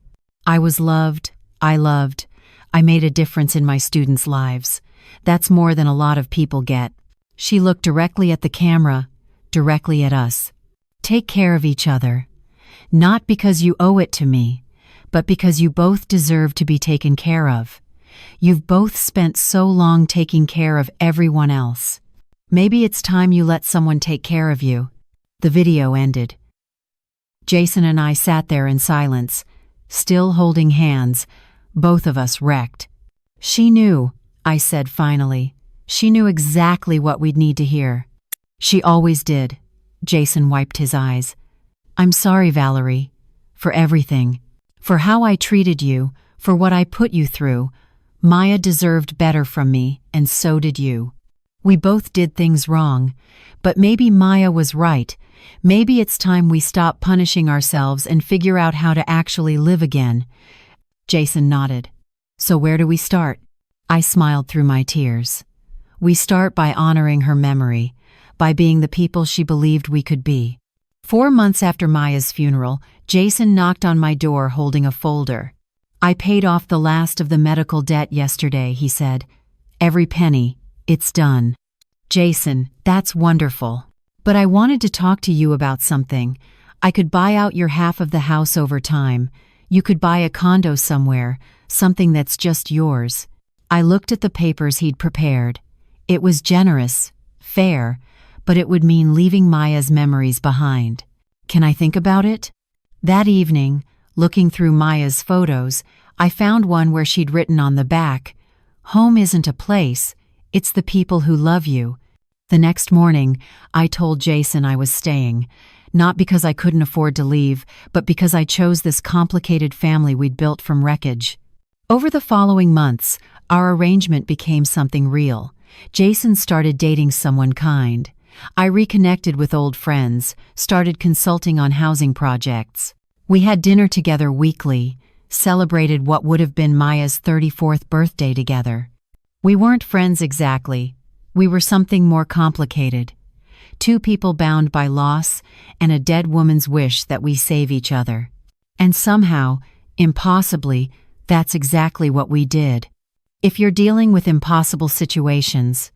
I was loved, I made a difference in my students' lives. That's more than a lot of people get. She looked directly at the camera, directly at us. Take care of each other. Not because you owe it to me, but because you both deserve to be taken care of. You've both spent so long taking care of everyone else. Maybe it's time you let someone take care of you. The video ended. Jason and I sat there in silence, still holding hands, both of us wrecked. She knew, I said finally. She knew exactly what we'd need to hear. She always did. Jason wiped his eyes. I'm sorry, Valerie, for everything, for how I treated you, for what I put you through. Maya deserved better from me, and so did you. We both did things wrong, but maybe Maya was right. Maybe it's time we stop punishing ourselves and figure out how to actually live again. Jason nodded. So where do we start? I smiled through my tears. We start by honoring her memory, by being the people she believed we could be. 4 months after Maya's funeral, Jason knocked on my door holding a folder. I paid off the last of the medical debt yesterday, he said. Every penny. It's done. Jason, that's wonderful. But I wanted to talk to you about something. I could buy out your half of the house over time. You could buy a condo somewhere, something that's just yours. I looked at the papers he'd prepared. It was generous, fair, but it would mean leaving Maya's memories behind. Can I think about it? That evening, looking through Maya's photos, I found one where she'd written on the back, "Home isn't a place, it's the people who love you." The next morning, I told Jason I was staying, not because I couldn't afford to leave, but because I chose this complicated family we'd built from wreckage. Over the following months, our arrangement became something real. Jason started dating someone kind. I reconnected with old friends, started consulting on housing projects. We had dinner together weekly, celebrated what would have been Maya's 34th birthday together. We weren't friends exactly. We were something more complicated. 2 people bound by loss and a dead woman's wish that we save each other. And somehow, impossibly, that's exactly what we did. If you're dealing with impossible situations,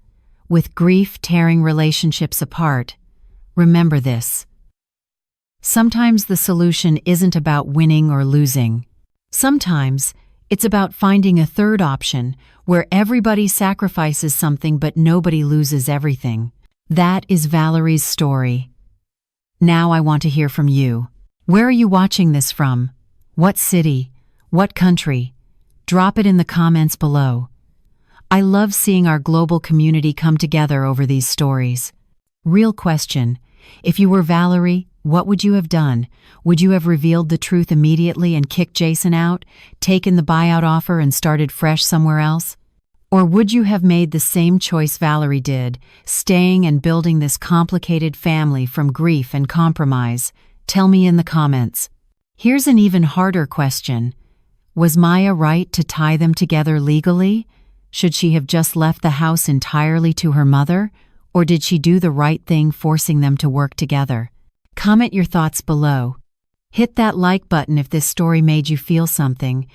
with grief tearing relationships apart, remember this. Sometimes the solution isn't about winning or losing. Sometimes it's about finding a third option where everybody sacrifices something but nobody loses everything. That is Valerie's story. Now I want to hear from you. Where are you watching this from? What city? What country? Drop it in the comments below. I love seeing our global community come together over these stories. Real question. If you were Valerie, what would you have done? Would you have revealed the truth immediately and kicked Jason out, taken the buyout offer and started fresh somewhere else? Or would you have made the same choice Valerie did, staying and building this complicated family from grief and compromise? Tell me in the comments. Here's an even harder question. Was Maya right to tie them together legally? Should she have just left the house entirely to her mother? Or did she do the right thing forcing them to work together? Comment your thoughts below. Hit that like button if this story made you feel something.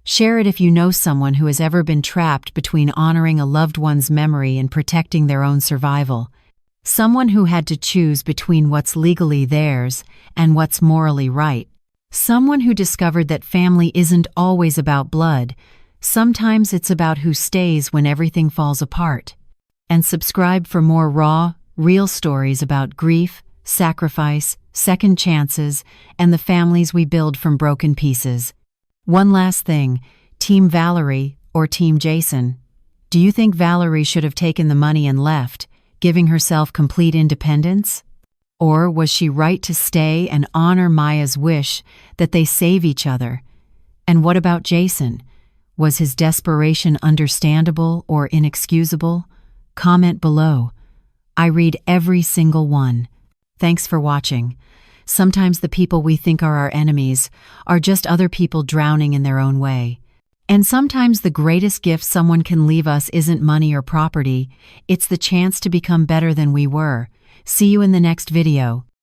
Share it if you know someone who has ever been trapped between honoring a loved one's memory and protecting their own survival. Someone who had to choose between what's legally theirs and what's morally right. Someone who discovered that family isn't always about blood. Sometimes it's about who stays when everything falls apart. And subscribe for more raw, real stories about grief, sacrifice, second chances, and the families we build from broken pieces. One last thing, Team Valerie or Team Jason? Do you think Valerie should have taken the money and left, giving herself complete independence? Or was she right to stay and honor Maya's wish that they save each other? And what about Jason? Was his desperation understandable or inexcusable? Comment below. I read every single one. Thanks for watching. Sometimes the people we think are our enemies are just other people drowning in their own way. And sometimes the greatest gift someone can leave us isn't money or property, it's the chance to become better than we were. See you in the next video.